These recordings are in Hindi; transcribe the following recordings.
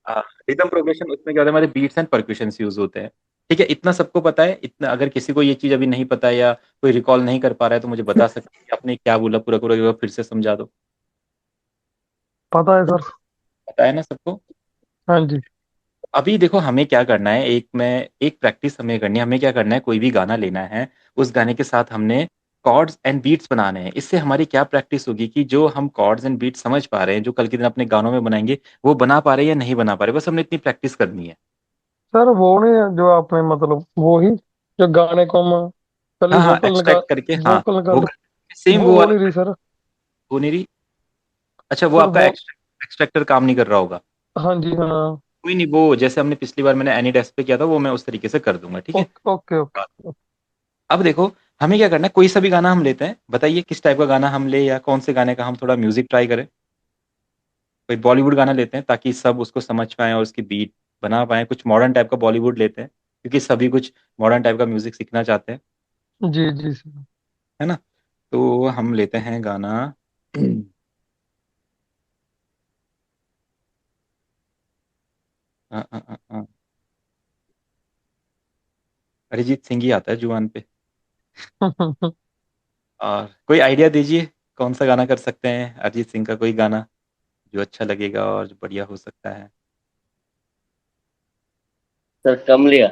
रिदम प्रोग्रेशन उसमें क्या होता है, हमारे बीट्स एंड परक्यूशंस यूज होते हैं। ठीक है, इतना सबको पता है। इतना अगर किसी को ये चीज अभी नहीं पता है या कोई रिकॉल नहीं कर पा रहा है तो मुझे बता सकते हैं कि आपने क्या बोला, पूरा पूरा एक बार फिर से समझा दो। पता है सर। पता है ना सबको? हाँ जी। अभी देखो हमें क्या करना है, एक प्रैक्टिस हमें करनी है। हमें क्या करना है, कोई भी गाना लेना है, उस गाने के साथ हमने कॉर्ड्स एंड बीट्स बनाने हैं। इससे हमारी क्या प्रैक्टिस होगी कि जो हम कॉर्ड्स एंड बीट्स समझ पा रहे हैं, जो कल के दिन अपने गानों में बनाएंगे, वो बना पा रहे हैं या नहीं बना पा रहे, बस हमने इतनी प्रैक्टिस करनी है। सर वो नहीं है जो आपने मतलब वो ही जो गाने को हम पहले हाँ हाँ, वोकल निकाल, एक्सट्रैक्ट करके, हाँ। वोकल वो निकाल, सेम वो वो हो वाला। नहीं रही सर। वो नहीं रही? अच्छा, वो सर आपका वो, एक्सट्रैक्टर काम नहीं कर रहा होगा। हाँ जी हाँ। कोई नहीं, वो जैसे हमने पिछली बार मैंने एनी डेस्क पे किया था, वो मैं उस तरीके से कर दूंगा, ठीक है। Okay okay okay. अब देखो, हमें क्या करना है, कोई सा भी गाना हम लेते हैं, बताइए किस टाइप का गाना हम ले, या कौन से गाने का हम थोड़ा म्यूजिक ट्राई करें। कोई बॉलीवुड गाना लेते हैं ताकि सब उसको समझ पाए और उसकी बीट बना पाए। कुछ मॉडर्न टाइप का बॉलीवुड लेते हैं क्योंकि सभी कुछ मॉडर्न टाइप का म्यूजिक सीखना चाहते हैं, जी जी सर। है ना। तो हम लेते हैं गाना अ, अ, अ, अ, अरिजीत सिंह ही आता है जुबान पे। और कोई आइडिया दीजिए, कौन सा गाना कर सकते हैं अरिजीत सिंह का, कोई गाना जो अच्छा लगेगा और जो बढ़िया हो सकता है। सर कमलिया।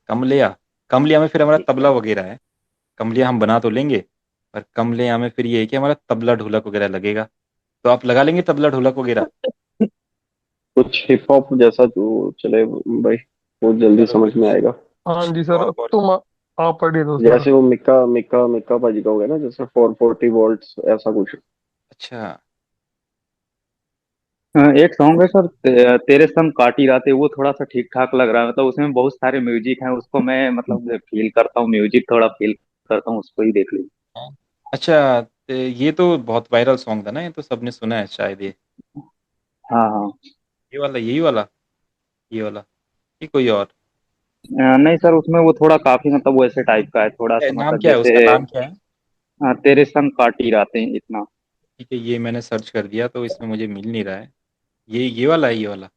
कमलिया? कमलिया में फिर हमारा तबला वगैरह है। कमलिया हम बना तो लेंगे, पर कमलिया में फिर ये है कि हमारा तबला ढोलक वगैरह लगेगा। तो आप लगा लेंगे तबला ढोलक वगैरह? कुछ हिप हॉप जैसा जो चले भाई, वो जल्दी चलो समझ में कुछ आएगा। हाँ जी सर, रॉक अब और। तुम आप पढ़िए दो सर। जैसे वो मिक्का मिक्का मिक्का पाजी का हो गया ना, जैसे 440 वोल्ट्स ऐसा कुछ। अच्छा। एक सॉन्ग है सर, तेरे संग काटी रातें, वो थोड़ा सा ठीक ठाक लग रहा है। मतलब उसमें बहुत सारे म्यूजिक हैं, उसको मैं मतलब फील करता हूँ, म्यूजिक थोड़ा फील करता हूँ, उसको ही देख लीजिए। अच्छा, तो ये तो बहुत वायरल सॉन्ग था ना, ये तो सबने सुना है शायद ये। हाँ हाँ। ये वाला, यही वाला, ये वाला, ये कोई और? नहीं सर, उसमें वो थोड़ा काफी मतलब वैसे टाइप का है, थोड़ा सा नाम मतलब क्या है जैसे उसका, नाम क्या है? तेरे संग काटी रातें इतना। ठीक है, ये मैंने सर्च कर दिया तो इसमें मुझे मिल नहीं रहा है। ये वाला है, ये वाला।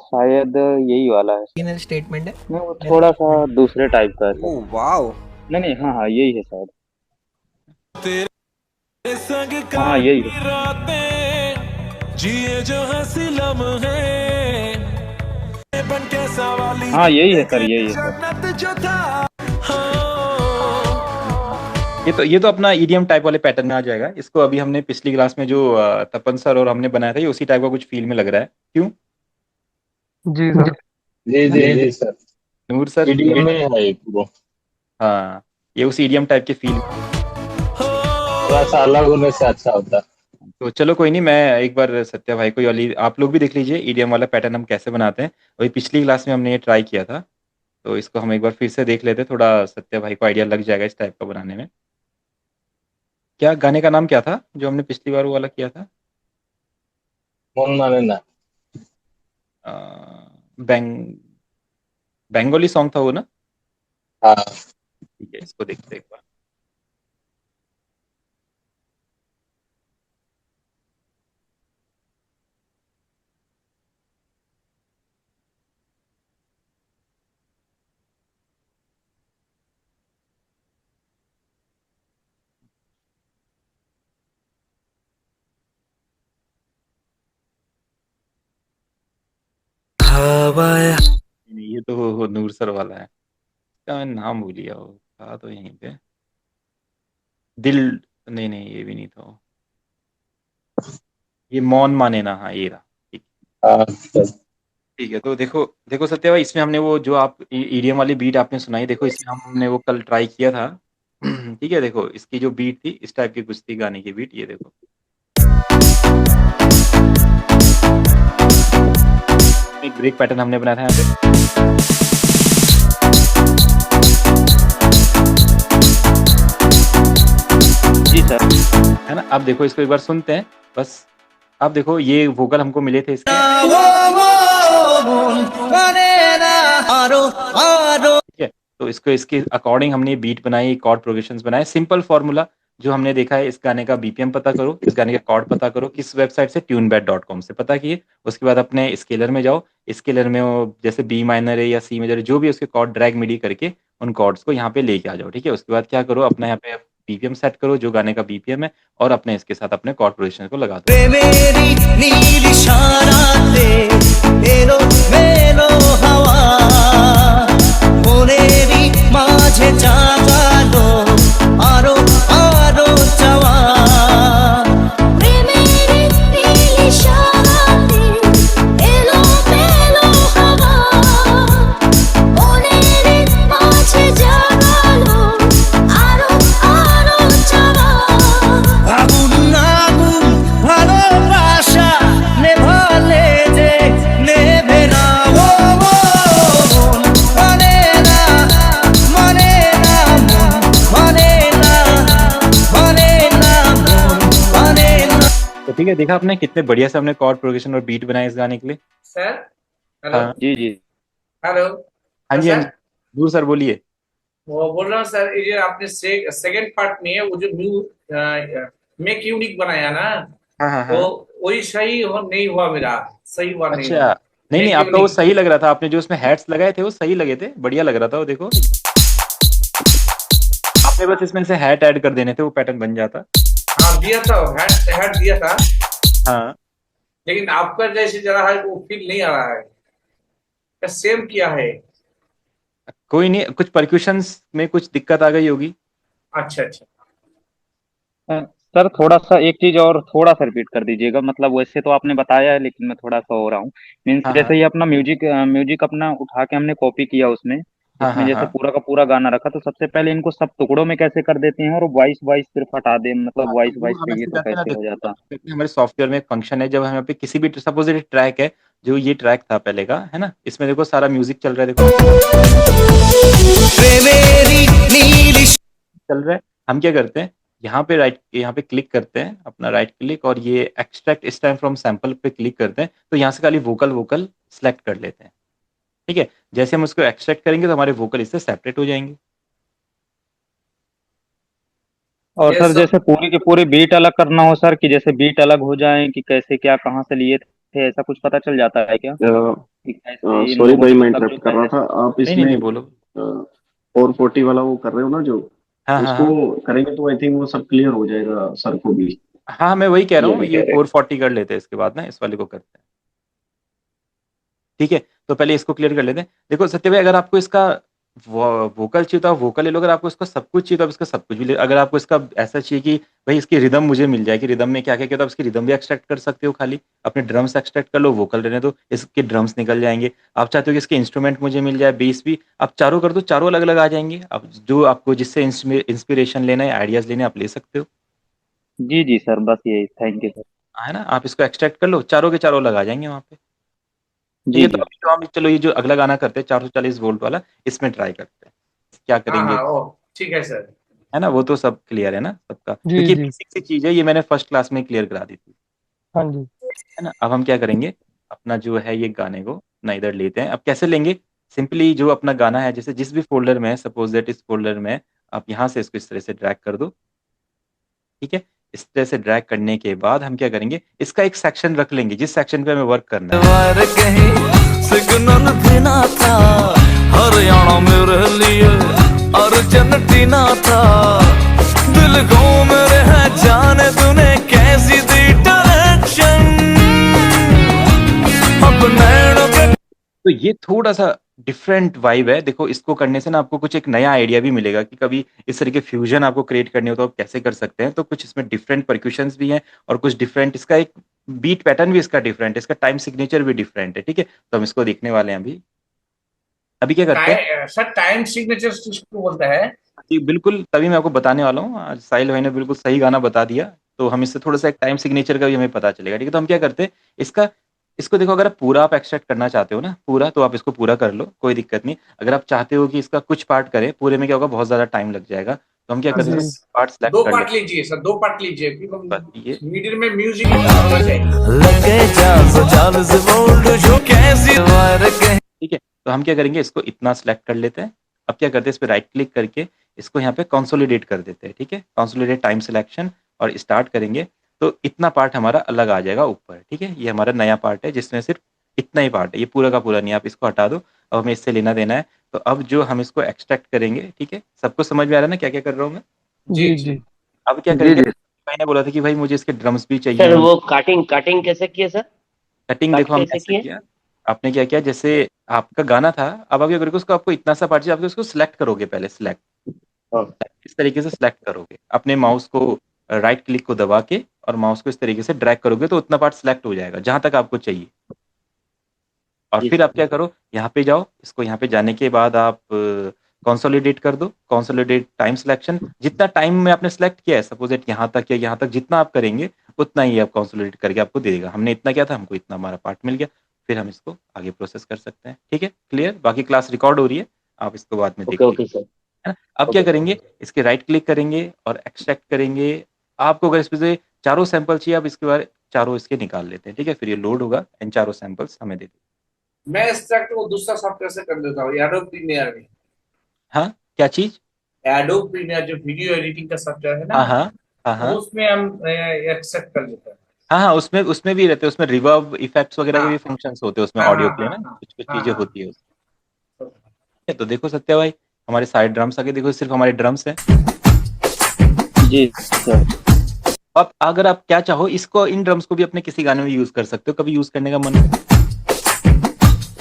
शायद यही वाला है सर। फाइनल स्टेटमेंट है नहीं, वो मेरा। थोड़ा सा दूसरे टाइप का है सर। Oh wow. नहीं नहीं, हाँ हाँ यही है शायद। तेरे संग हाँ हाँ यही है। काटी रातें, जिए जो हंसी लम्हे, बन के सवाली, हाँ यही है देख सर, ले यही है सर। जन्नत जो था। हाँ। ये तो अपना ईडीएम टाइप वाले पैटर्न में आ जाएगा। इसको अभी हमने पिछली क्लास में जो तपन सर और हमने बनाया था, ये उसी टाइप का कुछ फील में लग रहा है, क्यों? जी सर। जी जी जी सर। नूर सर, ईडीएम में है एक वो, हाँ, ये उस ईडीएम टाइप के फील। थोड़ा सा अलग होने से अच्छा होता है। तो चलो कोई नहीं, मैं एक बार सत्या भाई को वाली आप लोग भी देख लीजिए ईडीएम वाला पैटर्न हम कैसे बनाते हैं। वही पिछली क्लास में हमने ये ट्राई किया था, तो इसको हम एक बार फिर से देख लेते हैं, थोड़ा सत्या भाई को आइडिया लग जाएगा इस टाइप का बनाने में। क्या गाने का नाम क्या था जो हमने पिछली बार वो वाला किया था? मन माने ना। अ, बेंग बंगाली सॉन्ग था वो ना? हाँ। ठीक है, इसको देखते हैं एक बार। हवाया। नहीं, ये तो नूर सर वाला है। इसका मैं नाम भूल गया, वो था तो यहीं पे। दिल, नहीं नहीं, ये भी नहीं था वो। ये मौन माने ना, हाँ ये रहा। ठीक। हाँ ठीक है, तो देखो देखो सत्या भाई, इसमें हमने वो जो आप ईडीएम वाली बीट आपने सुनाई, देखो इसमें हमने वो कल ट्राई किया था। ठीक है, देखो इसकी जो बीट थी, इस टाइप की कुछ थी गाने की बीट, ये देखो। एक ब्रेक पैटर्न हमने बनाया था यहाँ पे। जी सर। है ना, अब देखो इसको एक बार सुनते हैं बस। अब देखो ये वोकल हमको मिले थे इसके। ठीक है, तो इसको इसके अकॉर्डिंग हमने बीट बनाई, कॉर्ड प्रोग्रेशंस बनाए, सिंपल फॉर्मूला। जो हमने देखा है इस गाने का बीपीएम पता करो, इस गाने का कॉर्ड पता करो, किस वेबसाइट से tunebat.com से पता किए। उसके बाद अपने स्केलर में जाओ, स्केलर में वो जैसे बी माइनर है या सी मेजर है, जो भी उसके कॉर्ड ड्रैग मिडी करके उन कॉर्ड्स को यहाँ पे लेके आ जाओ, ठीक है? उसके बाद क्या करो, अपना यहाँ पे बीपीएम सेट करो, जो गाने का बीपीएम है, और अपने इसके साथ अपने कॉर्ड प्रोग्रेशन को लगा दो। मेरी नीली शाराते एलो मेलो हवा मोनेरी माझे जागालो आरो आरो जवा मेरी नीली शाराते एलो मेलो हवा मोनेरी माझे जागालो आरो आरो जवा আগুন আগুন ভালোবাসা নেভালে যে নেবে না ও মন মানে না মানে না মন মানে না মানে না মন মানে না। तो ठीक है, देखा आपने कितने बढ़िया से हमने कॉर्ड प्रोग्रेशन और बीट बनाए इस गाने के लिए। सर हेलो हाँ जी जी। हेलो हाँ जी, हाँ सर जी, दूर सर बोलिए। वो बोल रहा हूँ सर, ये जो आपने सेकंड पार्ट में वो जो मेक यूनिक बनाया ना, हाँ हाँ वो हाँ। वही नहीं हुआ मेरा, सही हुआ नहीं अच्छा, हुआ। नहीं नहीं, Make आपका वो unique। सही लग रहा था, आपने जो उसमें हैट्स लगाए थे वो सही लगे थे, बढ़िया लग रहा था वो, देखो आपने बस इसमें से हैट ऐड कर देने थे, वो पैटर्न बन जाता। हाँ दिया था, हैड दिया था, हाँ, लेकिन आपका जैसे जरा है वो फील नहीं आ रहा है, सेम किया है। कोई नहीं, कुछ परक्यूशंस में कुछ दिक्कत आ गई होगी। अच्छा अच्छा सर थोड़ा सा एक चीज और थोड़ा सा रिपीट कर दीजिएगा, मतलब वैसे तो आपने बताया है लेकिन मैं थोड़ा सा हो रहा हूँ। मीन्स हाँ हाँ जैसे ये अपना म्यूजिक अपना उठा के हमने कॉपी किया उसमें, हाँ इसमें हाँ जैसे हाँ। पूरा का पूरा गाना रखा, तो सबसे पहले इनको सब टुकड़ों में कैसे कर देते हैं और वॉइस वॉइस सिर्फ हटा दे, मतलब हाँ, तो वॉइस वो वॉइस हम चाहिए ऐसे तो करते हैं ना, कैसे हो देखो जाता? हमारे सॉफ्टवेयर में एक फंक्शन है, जब हम यहाँ पे किसी भी सपोज ये ट्रैक है, जो ये ट्रैक था पहले का, है ना, इसमें देखो सारा म्यूजिक चल रहा है, देखो मेरी नीली चल रहा है। हम क्या करते हैं, यहाँ पे क्लिक करते हैं, अपना राइट क्लिक, और ये एक्सट्रैक्ट इस टाइम फ्रॉम सैंपल पे क्लिक करते हैं, तो यहाँ से खाली वोकल वोकल सेलेक्ट कर लेते हैं, ठीक है? जैसे हम उसको एक्सट्रैक्ट करेंगे तो हमारे वोकल इससे सेपरेट हो जाएंगे। और ये सर सब जैसे पूरी की पूरी बीट अलग करना हो सर, कि जैसे बीट अलग हो जाए कि कैसे क्या कहाँ से लिए थे, ऐसा कुछ पता चल जाता है क्या कि कैसे इन सॉरी लोगों भाई, ने मैं मतलब जो इंटरप्ट कर रहा था। आप नहीं नहीं इसमें नहीं, बोलो। 440 वाला वो कर रहे हो ना जो, हाँ हाँ उसको हाँ करेंगे तो आई थिंक वो सब क्लियर हो जाएगा सर को भी। हाँ, मैं वही कह रहा ये हूँ, भी ये कह रहे 440 कर लेते हैं, इसके बाद ना इस वाले को करते हैं, ठीक है? तो पहले इसको क्लियर कर लेते हैं। देखो सत्य भाई, अगर आपको इसका वोकल चाहिए तो आप वोकल ले लो, अगर आपको इसका सब कुछ चाहिए तो आप इसका सब कुछ भी ले, अगर आपको इसका ऐसा चाहिए कि भाई इसकी रिदम मुझे मिल जाए कि रिदम में क्या क्या किया, तो आप इसकी रिदम भी एक्सट्रैक्ट कर सकते हो, खाली अपने ड्रम्स एक्सट्रैक्ट कर लो, वोकल रहने दो, इसके ड्रम्स निकल जाएंगे। आप चाहते हो कि इसके इंस्ट्रूमेंट मुझे मिल जाए, बेस भी, आप चारों कर दो, चारों अलग अलग आ जाएंगे। आप जो आपको जिससे इंस्पिरेशन लेना है, आइडियाज लेने, आप ले सकते हो, जी जी सर, बस यही, थैंक यू सर। है ना? आप इसको एक्सट्रैक्ट कर लो, चारों के चारों लगा जाएंगे वहाँ पे। ठीक जी है, तो जी। अभी तो हम चलो ये जो अगला गाना करते हैं 440 वोल्ट वाला, इसमें ट्राई करते हैं क्या हाँ करेंगे, हाँ ओ ठीक है सर। है ना? वो तो सब क्लियर है ना सबका, जी क्योंकि जी। बेसिक सी चीज है, ये मैंने फर्स्ट क्लास में क्लियर करा दी थी, हाँ जी। है ना? अब हम क्या करेंगे, अपना जो है ये गाने को ना इधर लेते हैं। अब कैसे लेंगे, सिंपली जो अपना गाना है, जैसे जिस भी फोल्डर में है, सपोज दैट इस फोल्डर में, आप यहाँ से इसको इस तरह से ड्रैग कर दो, ठीक है? इस तरह से ड्रैग करने के बाद हम क्या करेंगे, इसका एक सेक्शन रख लेंगे जिस सेक्शन पे हमें वर्क करना है। वार कहीं सिग्नल देना था, हरियाणा मेरे लिए अर्जेंटीना था, दिल को मेरे है जाने तूने कैसी दी डायरेक्शन, अब नैनों के तो ये थोड़ा सा डिफरेंट वाइब है। देखो इसको करने से ना आपको कुछ एक नया आइडिया भी मिलेगा कि कभी इस तरह के फ्यूजन आपको क्रिएट करने हो तो आप कैसे कर सकते हैं। तो कुछ इसमें डिफरेंट परक्यूशंस भी हैं और कुछ डिफरेंट, इसका एक बीट पैटर्न भी इसका डिफरेंट है, इसका टाइम सिग्नेचर भी डिफरेंट है, ठीक है? तो हम इसको देखने वाले हैं अभी। अभी क्या करते हैं, सर टाइम सिग्नेचर किसको बोलता है? जी बिल्कुल, तभी मैं आपको बताने वाला हूँ। आज साहिल भाई ने बिल्कुल सही गाना बता दिया, तो हम इससे थोड़ा सा एक टाइम सिग्नेचर का भी हमें पता चलेगा, ठीक है? तो हम क्या करते हैं, इसको देखो, अगर आप पूरा आप एक्सट्रैक्ट करना चाहते हो ना पूरा, तो आप इसको पूरा कर लो, कोई दिक्कत नहीं। अगर आप चाहते हो कि इसका कुछ पार्ट करें, पूरे में क्या होगा, बहुत ज़्यादा टाइम लग जाएगा, तो हम क्या करते हैं, जी। पार्ट सेलेक्ट दो कर पार्ट लेते लीजिए सर, दो पार्ट लीजिए, बस ये। मीडियम में म्यूजिक होना चाहिए। लगे चाल से बोल्ड जो कैसी वार कहीं। ठीक है, तो हम क्या करेंगे, इसको इतना सेलेक्ट कर लेते हैं। अब क्या करते हैं, इस पे राइट क्लिक करके इसको यहाँ पे कंसोलिडेट कर देते हैं, ठीक है? कंसोलिडेट टाइम सिलेक्शन और स्टार्ट करेंगे तो इतना पार्ट हमारा अलग आ जाएगा ऊपर, ठीक है? ये हमारा नया पार्ट है जिसमें सिर्फ इतना ही पार्ट है, ये पूरा का पूरा नहीं, आप इसको हटा दो। अब हमें इससे लेना देना है, तो अब जो हम इसको एक्सट्रैक्ट करेंगे, ठीक है? सबको समझ में आ रहा है ना क्या-क्या कर रहा हूँ मैं? जी जी जी जी अब क्या जी करेंगे, जी मैंने बोला था कि भाई मुझे इसके ड्रम्स भी चाहिए, सर मुझे वो काटिंग काटिंग कैसे किए सर? कटिंग कट देखो हमने कैसे ऐसे किए? किया, आपने क्या किया, जैसे आपका गाना था, अब आप क्या करोगे, उसको आपको इतना सा पार्ट चाहिए, आप उसको सिलेक्ट करोगे पहले, सिलेक्ट हाँ। इस तरीके से सिलेक्ट करोगे, अपने माउस को राइट क्लिक को दबा के और माउस को इस तरीके से ड्रैग करोगे तो उतना पार्ट सिलेक्ट हो जाएगा जहाँ तक आपको चाहिए। और जी फिर आप सर। क्या करो, यहाँ पे जाओ, इसको यहाँ पे जाने के बाद आप कंसोलिडेट कर दो, कंसोलिडेट टाइम सिलेक्शन, जितना टाइम में आपने सेलेक्ट किया है, सपोज इट यहाँ तक या यहाँ तक जितना आप करेंगे उतना ही आप कंसोलिडेट करके आपको दे देगा। हमने इतना किया था, हमको इतना हमारा पार्ट मिल गया, फिर हम इसको आगे प्रोसेस कर सकते हैं, ठीक है? क्लियर? बाकी क्लास रिकॉर्ड हो रही है, आप इसको बाद में देख ओके लीजिए, ओके सर। है ना? अब क्या करेंगे, इसके राइट क्लिक करेंगे और एक्सट्रैक्ट करेंगे। आपको अगर इसमें से चारों सैंपल चाहिए, आप इसके बाद चारों इसके निकाल लेते हैं, ठीक है? फिर ये लोड होगा एंड चारों सैंपल्स हमें दे दें। मैं एक्सट्रैक्ट वो दूसरा सॉफ्टवेयर से कर देता हूँ, एडोब प्रीमियर में। हाँ, क्या चीज़? एडोब प्रीमियर जो वीडियो एडिटिंग का सॉफ्टवेयर है ना, हाँ, हाँ। हाँ, हाँ। उसमें हम एक्सेप्ट कर लेते हैं। हाँ, हाँ, उसमें उसमें भी रहते हैं, उसमें रिवर्ब इफ़ेक्ट्स वगैरह के हाँ भी फंक्शंस होते हैं उसमें, हाँ ऑडियो हाँ के लिए हाँ ना, हाँ कुछ-कुछ हाँ चीज़ें हाँ। होती है उसमें। ठीक है, तो देखो सत्या भाई, हमारे सारे ड्रम्स आगे देखो, सिर्फ़ हमारे ड्रम्स हैं। जी सर। अब अगर आप क्या चाहो, इसको इन ड्रम्स को भी अपने किसी गाने में यूज़ कर सकते हो, कभी यूज़ करने का मन करे।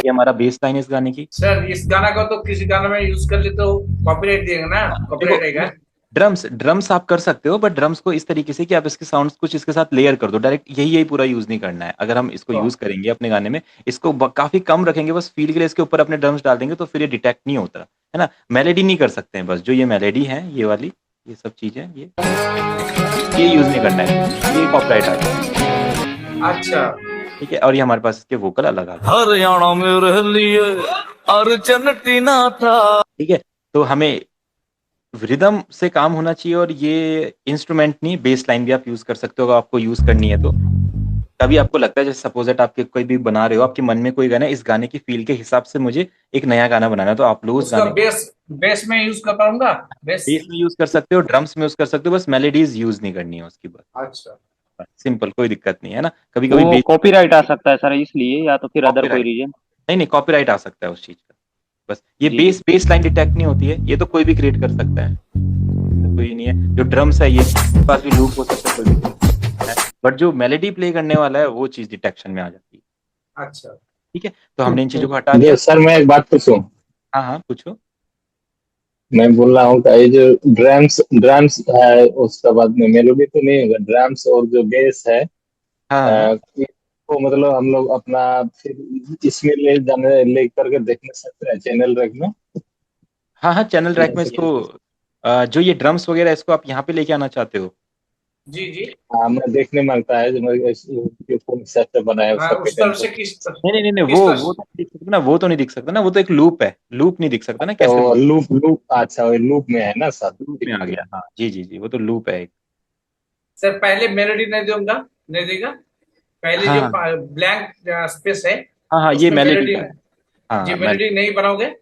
ये हमारा बेस लाइन है इस गाने की। सर इस गाना को तो किसी गाने में यूज कर ले तो कॉपीराइट देंगे ना, देखो, कॉपीराइट आएगा। ड्रम्स ड्रम्स आप कर सकते हो, बट ड्रम्स को इस तरीके से कि आप इसके साउंड्स कुछ इसके साथ लेयर कर दो, डायरेक्ट यही पूरा यूज़ नहीं करना है। अगर हम इसको यूज़ करेंगे अपने गाने में, इसको काफ़ी कम रखेंगे, बस फ़ील के लिए इसके ऊपर अपने ड्रम्स डाल देंगे तो फिर ये डिटेक्ट नहीं होता, है ना? मेलोडी नहीं कर सकते हैं, बस जो ये मेलोडी है, ये वाली, ये सब चीज़ें, ये यूज़ नहीं करना है, ये कॉपीराइट आ जाएगा। अच्छा, ठीक है? और ये हमारे पास इसके वोकल अलग आ गए। हरियाणा में रह लिए अर्जन टीना था। ठीक है? तो हमें रिदम से काम होना चाहिए और ये इंस्ट्रूमेंट नहीं, बेस लाइन भी आप यूज़ कर सकते हो अगर आपको यूज़ करनी है तो। तभी आपको लगता है, जैसे सपोज़ दैट आपके कोई भी बना रहे हो, आपके मन में कोई गाना है, इस गाने की फ़ील के हिसाब से मुझे एक नया गाना बनाना है, तो आप लोग उस उसका गाने को बेस बेस में यूज कर पाऊंगा, बेस। बेस में यूज़ कर सकते हो, ड्रम्स में यूज़ कर सकते हो, बस मेलोडीज़ यूज़ नहीं करनी है उसकी बस। अच्छा, सिंपल, कोई दिक्कत नहीं है ना? कभी-कभी वो बेस कॉपीराइट आ सकता है सर, इसलिए या तो फिर अदर कोई कॉपीराइट रीजन। नहीं, कॉपीराइट आ सकता है उस चीज़ का। बस ये जी बेस लाइन डिटेक्ट नहीं होती है, ये तो कोई भी क्रिएट कर सकता है। कोई नहीं है, जो ड्रम्स है ये पास भी लूप हो सकता है, कोई भी कर सकता है, बट जो मेलोडी प्ले करने वाला है वो चीज़ डिटेक्शन में आ जाती है। अच्छा। ठीक है? तो हमने इन चीज़ों को हटा दिया। सर मैं एक बात पूछूं। हाँ, हाँ, पूछो। मैं बोल रहा हूँ कि ये जो ड्रम्स ड्रम्स है उसका बाद में मेलोडी तो नहीं होगा, ड्रम्स और जो बेस है हाँ, हाँ। वो मतलब हम लोग अपना फिर इसमें ले जाने ले करके देखने सकते हैं चैनल रैक में। हाँ, हाँ, चैनल ट्रैक में जैसे इसको जो ये ड्रम्स वगैरह है, इसको आप यहाँ पे लेके आना चाहते हो? जी जी। हाँ, मैं देखने मांगता है जो कौन सेटअप बनाया हाँ, उसका उस तरफ पैटर्न से को। नहीं, नहीं, नहीं, नहीं, किस तरह वो तो नहीं दिख सकता ना, वो तो नहीं दिख सकता ना, वो तो एक लूप है, लूप नहीं दिख सकता ना, तो कैसे लूप? लूप लूप अच्छा वो लूप में है ना सर। लूप में आ गया, हाँ, जी, जी, जी, वो तो लूप है एक। सर पहले मेलोडी नहीं दूंगा, नहीं देगा, पहले जो हाँ, ब्लैंक स्पेस है हाँ, हाँ, ये उसमें मेलोडी मेलोडी। है। जी, हाँ, मेलोडी नहीं बनाओगे?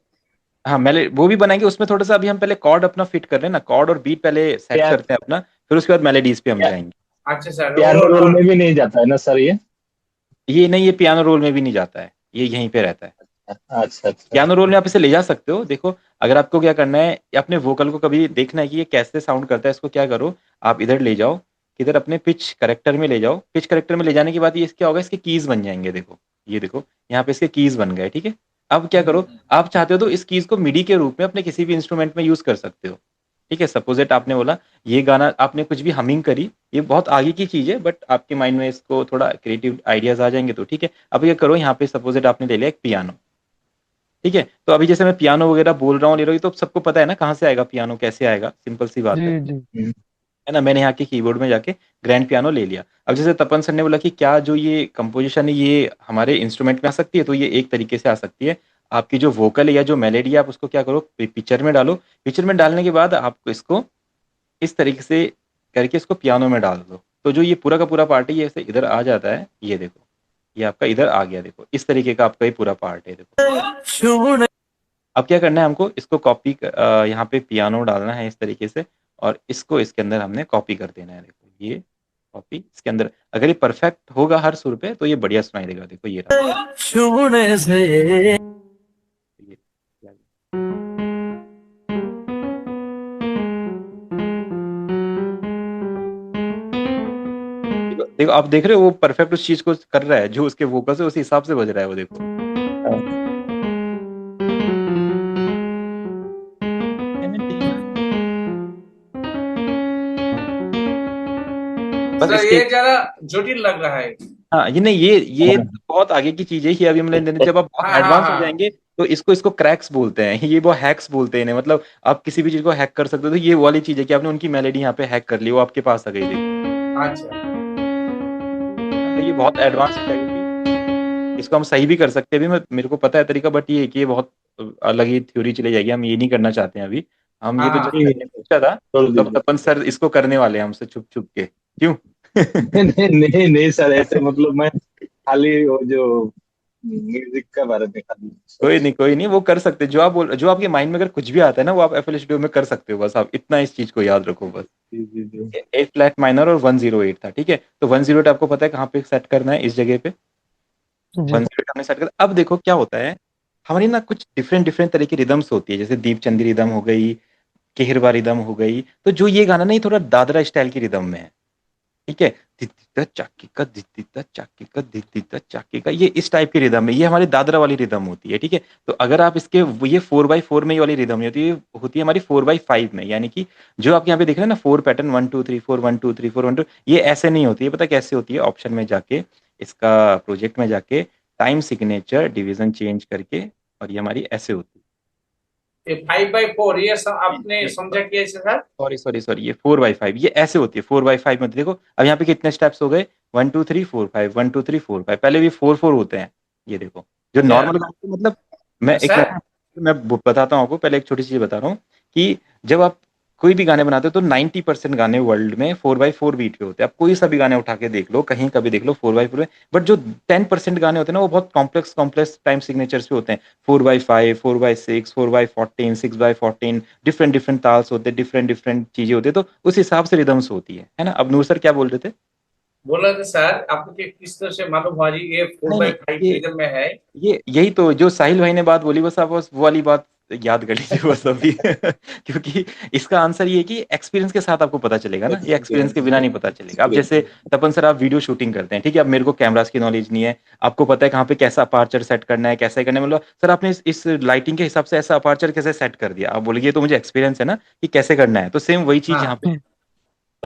हाँ, मेले वो भी बनाएँगे, उसमें थोड़ा-सा अभी हम पहले कॉर्ड अपना फिट कर रहे हैं ना, कॉर्ड और बीट पहले सेट क्या करते हैं अपना, फिर उसके बाद मेलोडीज़ पे हम जाएँगे। अच्छा सर, पियानो रोल में भी नहीं जाता है ना सर ये? ये नहीं, ये पियानो रोल में भी नहीं जाता है, ये यहीं पे रहता है। अच्छा अच्छा। पियानो रोल में आप इसे ले जा सकते हो, देखो, अगर आपको क्या करना है, अपने वोकल को कभी देखना है कि ये कैसे साउंड करता है, इसको क्या करो, आप इधर ले जाओ, किधर अपने पिच करेक्टर में ले जाओ, पिच करेक्टर में ले जाने के बाद ये क्या होगा, इसके कीज़ बन जाएँगे, देखो, ये देखो, यहाँ पे इसके कीज़ बन गए, ठीक है? अब क्या करो, आप चाहते हो तो इस कीज़ को मिडी के रूप में अपने किसी भी इंस्ट्रूमेंट में यूज़ कर सकते हो, ठीक है? सपोज़ दैट आपने बोला, ये गाना आपने कुछ भी हमिंग करी, ये बहुत आगे की चीज़ है, बट आपके माइंड में इसको थोड़ा क्रिएटिव आइडियाज़ आ जाएँगे तो ठीक है। अब ये करो, यहाँ पे सपोज़ दैट आपने ले लिया एक पियानो, ठीक है? तो अभी जैसे मैं पियानो वगैरह बोल रहा हूँ, ले रहा हूँ, ये तो सबको पता है ना कहाँ से आएगा पियानो, कैसे आएगा, सिंपल सी बात जी जी है ना? मैंने यहाँ के कीबोर्ड में जाके ग्रैंड पियानो ले लिया। अब जैसे तपन सर ने बोला कि क्या जो ये कंपोज़िशन है ये हमारे इंस्ट्रूमेंट में आ सकती है? तो ये एक तरीके से आ सकती है। आपकी जो वोकल है या जो मेलोडी है, आप उसको क्या करो, पिक्चर में डालो, पिक्चर में डालने के बाद आप इसको इस तरीके से करके इसको पियानो में डाल दो। तो जो ये पूरा का पूरा पार्ट है, ये ऐसे इधर आ जाता है, ये देखो, ये आपका इधर आ गया, देखो, इस तरीके का आपका ये पूरा पार्ट है, देखो। अब क्या करना है हमको, इसको कॉपी यहाँ पे पियानो डालना है इस तरीके से, और इसको इसके अंदर हमने कॉपी कर देना है। देखो ये कॉपी इसके अंदर, अगर ये परफेक्ट होगा हर सुर पे तो ये बढ़िया सुनाई देगा। देखो ये रहा, छूने से ये देखो देखो, आप देख रहे हो वो परफेक्ट उस चीज को कर रहा है, जो उसके वोकस है उसी हिसाब से बज रहा है वो। देखो बस सर इसके, ये जरा जटिल लग रहा है। हाँ ये नहीं, ये बहुत आगे की चीज है कि अभी मतलब जब आप बहुत हाँ हाँ एडवांस हो हाँ। जाएंगे तो इसको क्रैक्स बोलते हैं, ये वो हैक्स बोलते हैं इन्हें। मतलब आप किसी भी चीज को हैक कर सकते हो, तो ये वाली चीज है कि आपने उनकी मेलेडी यहाँ पे हैक कर ली, वो आपके पास आ गई। देखो अच्छा तो ये बहुत एडवांस स्टाइल, इसको हम सही भी कर सकते हैं। अभी मेरे को पता है तरीका, बट ये है कि ये बहुत अलग ही थ्योरी चली जाएगी, हम ये नहीं करना चाहते हैं अभी। हम ये हाँ तो हाँ। जस्ट मैंने पूछा था, छोड़ तब दीजिए। तपन सर इसको करने वाले हैं हमसे छुप छुप के, क्यों? नहीं नहीं नहीं नहीं सर, ऐसे मतलब मैं खाली वो जो म्यूजिक के बारे में खाली कोई सोच। नहीं कोई नहीं, वो कर सकते हैं। जो आप बोल, जो आपके माइंड में अगर कुछ भी आता है ना, वो आप एफएल स्टूडियो में कर सकते हो। बस आप इतना इस चीज को याद रखो बस। जी जी जी। ए फ्लैट माइनर और 108 था, ठीक है। तो 108 आपको पता है कहाँ पे सेट करना है, इस जगह पे जी 108 हमने सेट कर। अब देखो क्या होता है, हमारी ना कुछ डिफरेंट डिफरेंट तरह की रिदम्स होती है, जैसे दीप चंदी रिदम हो गई, केहरबा रिदम हो गई। तो जो ये गाना नहीं, थोड़ा दादरा स्टाइल की रिदम में है, ठीक है। दित्तिता चाकी का, दित्तिता चाकी का, दित्तिता चाकी का, ये इस टाइप की रिदम है, ये हमारी दादरा वाली रिदम होती है, ठीक है। तो अगर आप इसके, ये 4/4 में ये वाली रिदम होती है, होती है हमारी 4/5 में। यानी कि जो आप यहाँ पे देख रहे हैं ना, 4 पैटर्न, 1 2 3 4, 1 2 3 4 1 2, ये ऐसे नहीं होती है। पता कैसे होती है? ऑप्शन में जाके, इसका प्रोजेक्ट में जाके, टाइम सिग्नेचर डिवीजन चेंज करके, और ये हमारी ऐसे होती ये 5/4 ये सब है। आपने समझा कि ऐसे सर? सॉरी सॉरी सॉरी, ये 4/5 ये ऐसे होती है। 4/5 में देखो अब यहाँ पे कितने स्टेप्स हो गए, 1 2 3 4 5, 1 2 3 4 5, पहले भी 4 4 होते हैं। ये देखो जो क्या नॉर्मल मतलब, मैं एक सर? मैं बताता हूँ आपको। पहले एक छोटी सी चीज बता रहा हूँ कि जब आप कोई भी गाने बनाते हो तो 90% गाने वर्ल्ड में 4/4 बीट पे होते हैं। आप कोई सा भी गाने उठा के देख लो, कहीं का भी देख लो, 4/4 में। बट जो 10% गाने होते हैं ना, वो बहुत कॉम्प्लेक्स कॉम्प्लेक्स टाइम सिग्नेचर्स पे होते हैं। 4/5, 4/6, 4/14, 6/14, डिफरेंट डिफरेंट ताल्स होते हैं, डिफरेंट डिफरेंट चीजें होती है, तो उस हिसाब से रिदम्स होती है ना। अब नूर सर क्या बोल रहे थे? बोल रहे थे सर, आपको किस तरह से मालूम हुआ जी ये फोर नहीं बाई नहीं, फाइव ये रिदम में है? ये यही तो जो साहिल भाई ने बात बोली, बस आप बस वो वाली बात याद कर लीजिए बस अभी क्योंकि इसका आंसर ये है कि एक्सपीरियंस के साथ आपको पता चलेगा ना, ये एक्सपीरियंस के बिना नहीं पता चलेगा। अब जैसे तपन सर आप वीडियो शूटिंग करते हैं, ठीक है। अब मेरे को कैमरास की नॉलेज नहीं है, आपको पता है कहाँ पे कैसा अपार्चर सेट करना है, कैसा करना है। मतलब सर आपने इस लाइटिंग के हिसाब से ऐसा अपार्चर कैसे सेट कर दिया, आप बोलेंगे तो मुझे एक्सपीरियंस है ना कि कैसे करना है। तो सेम वही चीज यहाँ पे हाँ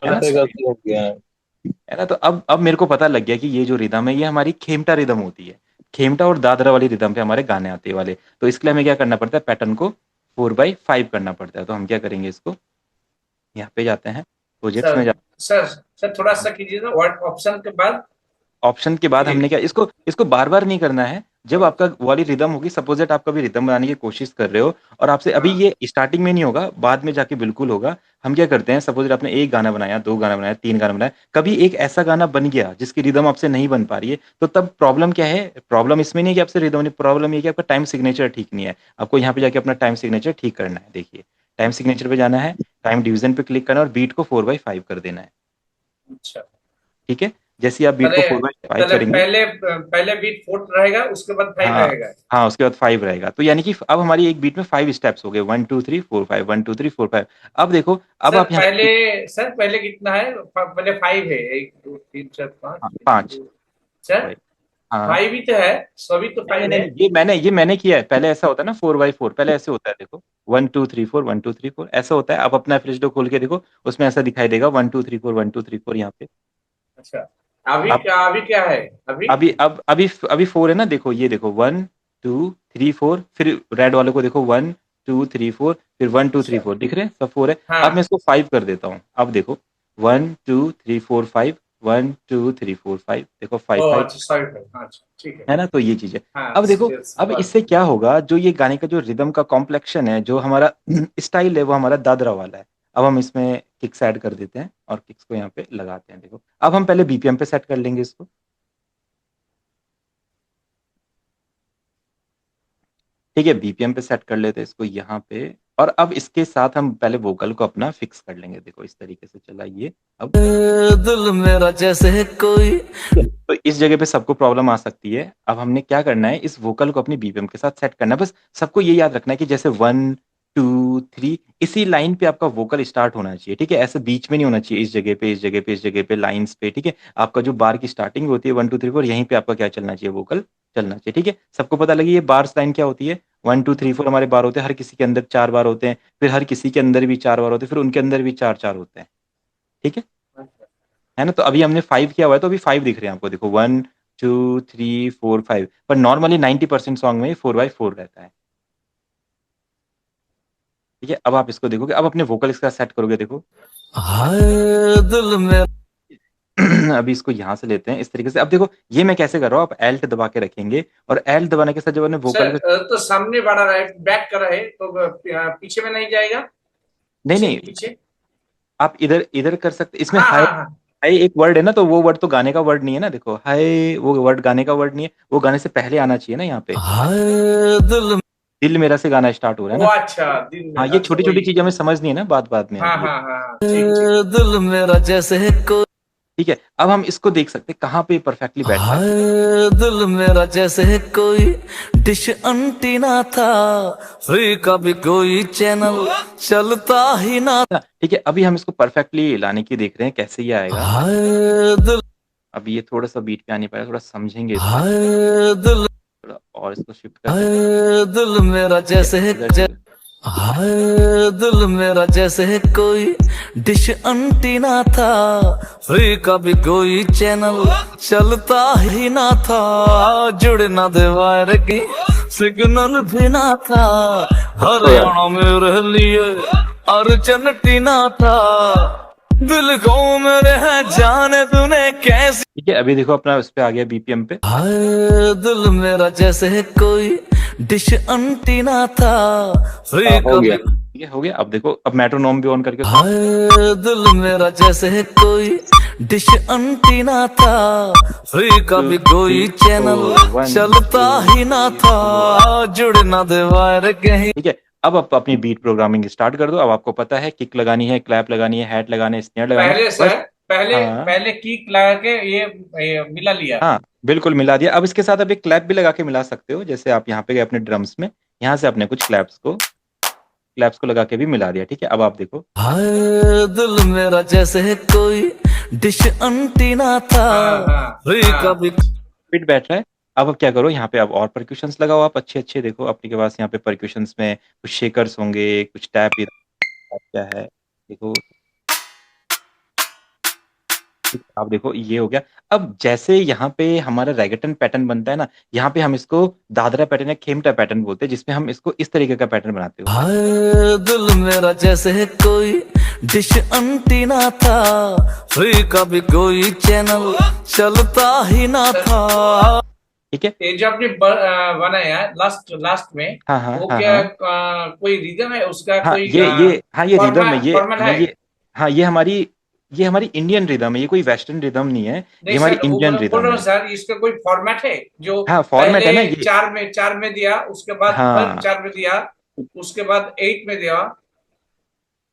है ना, ऐसे करते हो क्या? है ना। तो अब मेरे को पता लग गया कि ये जो रिदम है, ये हमारी खेमटा रिदम होती है। खेमटा और दादरा वाली रिदम पे हमारे गाने आते हैं वाले। तो इसके लिए हमें क्या करना पड़ता है, पैटर्न को 4/5 करना पड़ता है। तो हम क्या करेंगे, इसको यहाँ पे जाते हैं, प्रोजेक्ट्स में सर। जाते सर सर थोड़ा हैं। सा कीजिए ना, वर्ड ऑप्शन के बाद ऑप्शन के बाद हमने कीजिए। क्या, इसको इसको बार बार नहीं करना है। जब आपका वाली रिदम होगी, सपोज दैट आप कभी रिदम बनाने की कोशिश कर रहे हो, और आपसे अभी हाँ ये स्टार्टिंग में नहीं होगा, बाद में जाके बिल्कुल होगा। हम क्या करते हैं, सपोज दैट आपने एक गाना बनाया, दो गाना बनाया, तीन गाना बनाया, कभी एक ऐसा गाना बन गया जिसकी रिदम आपसे नहीं बन पा रही है, तो तब प्रॉब्लम क्या है? प्रॉब्लम इसमें नहीं है कि आपसे रिदम नहीं, प्रॉब्लम ये है कि आपका टाइम सिग्नेचर ठीक नहीं है। आपको यहाँ पे जाके अपना टाइम सिग्नेचर ठीक करना है। देखिए टाइम सिग्नेचर पे जाना है, टाइम डिवीजन पे क्लिक करना है, और बीट को 4/5 कर देना है, अच्छा। ठीक है। जैसे ही आप बीट को पहले 4/5 पहले करेंगे, पहले पहले बीट 4 रहेगा, उसके बाद 5 हाँ रहेगा। हाँ, उसके बाद 5 रहेगा। तो यानी कि अब हमारी एक बीट में 5 स्टेप्स हो गए, 1 2 3 4 5, 1 2 3 4 5। अब देखो, अब सर आप यहाँ पहले पे सर पहले कितना है? पहले 5 है, 1 2 3 4 5 हाँ, 1 5 2। सर राइट, हाँ। 5 ही तो है, सभी तो नहीं नहीं 5 नहीं है। नहीं, ये मैंने किया है। पहले ऐसा होता है ना 4/4, पहले ऐसे होता है। देखो 1 2 3 4, 1 2 3 4 ऐसा होता है। आप अपना फ्रिज खोल के देखो, उसमें ऐसा दिखाई देगा 1 2 3 4, 1 2 3 4 यहाँ पे। अच्छा अभी अब क्या, अभी क्या है अभी? अभी 4 है ना। देखो ये देखो, 1 2 3 4, फिर रेड वाले को देखो, 1 2 3 4, फिर 1 2 3 अच्छा 4 दिख रहे हैं सब 4 है। अब मैं हाँ। इसको 5 कर देता हूँ। अब देखो 1 2 3 4 5, 1 2 3 4 5, देखो ओ 5/5 अच्छा, सॉरी सर, अच्छा ठीक है। है ना। तो ये चीज है। हाँ अब देखो, अब सुपर। इससे क्या होगा, जो ये गाने का जो रिदम का कॉम्प्लेक्शन है, जो हमारा स्टाइल है, वो हमारा दादरा वाला है। अब हम इसमें किक्स ऐड कर देते हैं, और किक्स को यहाँ पे लगाते हैं। देखो अब हम पहले बीपीएम पे सेट कर लेंगे इसको। ठीक है, बीपीएम पे सेट कर लेते हैं इसको यहाँ पे और अब इसके साथ हम पहले वोकल को अपना फिक्स कर लेंगे। देखो इस तरीके से चला ये। अब दिल मेरा जैसे कोई तो इस जगह पे सबको प्रॉब्लम आ सकती है। अब हमने क्या करना है, इस वोकल को अपनी बीपीएम के साथ सेट करना है। बस सबको ये याद रखना है कि जैसे 1 2 3 इसी लाइन पे आपका वोकल स्टार्ट होना चाहिए, ठीक है? ऐसे बीच में नहीं होना चाहिए, इस जगह पे, इस जगह पे, इस जगह पे, लाइन्स पे, ठीक है? आपका जो बार की स्टार्टिंग होती है 1 2 3 4 यहीं पे आपका क्या चलना चाहिए, वोकल चलना चाहिए, ठीक है? सबको पता लगी ये बार्स लाइन क्या होती है? 1 2 3 4 हमारे बार होते हैं, हर किसी के अंदर 4 बार होते हैं, फिर हर किसी के अंदर भी 4 बार होते हैं, फिर उनके अंदर भी 4-4 होते हैं, ठीक है? है ना? तो अभी हमने 5 किया हुआ है, तो अभी 5 दिख रहे हैं आपको, देखो 1 2 3 4 5, पर नॉर्मली 90% सॉन्ग में 4/4 रहता है। ठीक है, अब आप इसको देखोगे, अब अपने वोकल इसका सेट करोगे, देखो हाय दिल में अभी इसको यहाँ से लेते हैं इस तरीके से। अब देखो ये मैं कैसे कर रहा हूँ, आप एल्ट दबा के रखेंगे और एल्ट दबाने के साथ जब आपने वोकल सर को तो सामने बढ़ा रहा है, बैक कर रहा है, तो पीछे में नहीं जाएगा? नहीं पीछे नहीं पीछे आप इधर इधर कर सकते, इसमें हाँ हाई हाँ हाँ। हाई एक वर्ड है ना, तो वो वर्ड तो गाने का वर्ड नहीं है ना, देखो हाय वो वर्ड गाने का वर्ड नहीं है, वो गाने से पहले आना चाहिए ना। यहाँ पे हाय दिल दिल मेरा से गाना स्टार्ट हो रहा है वो ना। अच्छा दिन में, हाँ, ये अच्छा छोटी छोटी वही। चीजें हमें समझनी है ना, बात बात में हाँ आती है। हाँ हाँ ठीक ठीक। दिल मेरा जैसे कोई ठीक है, अब हम इसको देख सकते हैं कहाँ पे परफेक्टली बैठ रहा है। हाय दिल मेरा जैसे कोई डिश अंटीना था, फ्री का भी कोई चैनल चलता ही ना ना, ठीक है, अभी हम इसको परफेक्टली लाने की देख रहे हैं कैसे ये आएगा। हाय दिल अभी ये थोड़ा सा बीट पे आने पाएगा, थोड़ा समझेंगे इसको, हाय दिल थोड़ा और इसको शिफ्ट कर हाय देते दिल मेरा जैसे हैं। हाय दिल मेरा जैसे कोई डिश अंटीना था, फ्री का भी कोई चैनल चलता ही ना था, जुड़ना दे वायर की सिग्नल भी ना था, हरियाणा मेरे लिए अर्चन टीना था, दिल को मेरे है जाने तूने कैसी। ठीक है, अभी देखो अपना उस पे आ गया बीपीएम पे। हाय दिल मेरा जैसे कोई डिश अंटीना था, फ्री हो का गया। भी ठीक है, हो गया। अब देखो, अब मेट्रोनोम भी ऑन करके हाय दिल मेरा जैसे कोई डिश अंटीना था, फ्री का भी कोई चैनल चलता ही ना था, जुड़ना दे वायर कहीं। ठीक है, अब आप अपनी बीट प्रोग्रामिंग स्टार्ट कर दो। अब आपको पता है किक लगानी है, क्लैप लगानी है, हैट लगाना है, स्नेयर लगाना है, पहले बस। सर पहले हाँ पहले किक लगा के ये मिला लिया। हाँ, बिल्कुल मिला दिया। अब इसके साथ आप एक क्लैप भी लगा के मिला सकते हो, जैसे आप यहाँ पे गए अपने ड्रम्स में, यहाँ से आपने कुछ क्लैप्स को लगा के भी मिला दिया। ठीक है, अब आप देखो हाय दिल मेरा जैसे कोई डिश अंटीना था, फ्री का भी फिट बैठ रहा है। अब क्या करो, यहाँ पे अब और परक्यूशंस लगाओ आप अच्छे अच्छे। देखो अपने के पास यहाँ पे परक्यूशंस में कुछ शेकर्स होंगे, कुछ टैप क्या है, देखो आप देखो ये हो गया। अब जैसे यहाँ पे हमारा रैगेटन पैटर्न बनता है ना, यहाँ पे हम इसको दादरा पैटर्न या खेमटा पैटर्न बोलते हैं, जिसमें हम इसको इस तरीके का पैटर्न बनाते हो। हाय दिल मेरा जैसे कोई डिश अंटीना था, फ्री का भी कोई चैनल चलता ही ना था। ठीक है, ये जो आपने बनाया लास्ट में, हाँ हाँ वो हाँ क्या हाँ कोई रिदम है उसका? हाँ, कोई ये रिदम है, फॉर्मेट है? हाँ ये हमारी इंडियन रिदम है, ये कोई वेस्टर्न रिदम नहीं है, ये नहीं हमारी सर, वो इंडियन बोल रिदम रहा हूँ है। सर, इसका कोई फॉर्मेट है जो हाँ फॉर्मेट है ना पहले ये। चार में दिया, उसके बाद हाँ 4 में दिया, उसके बाद 8 में दिया।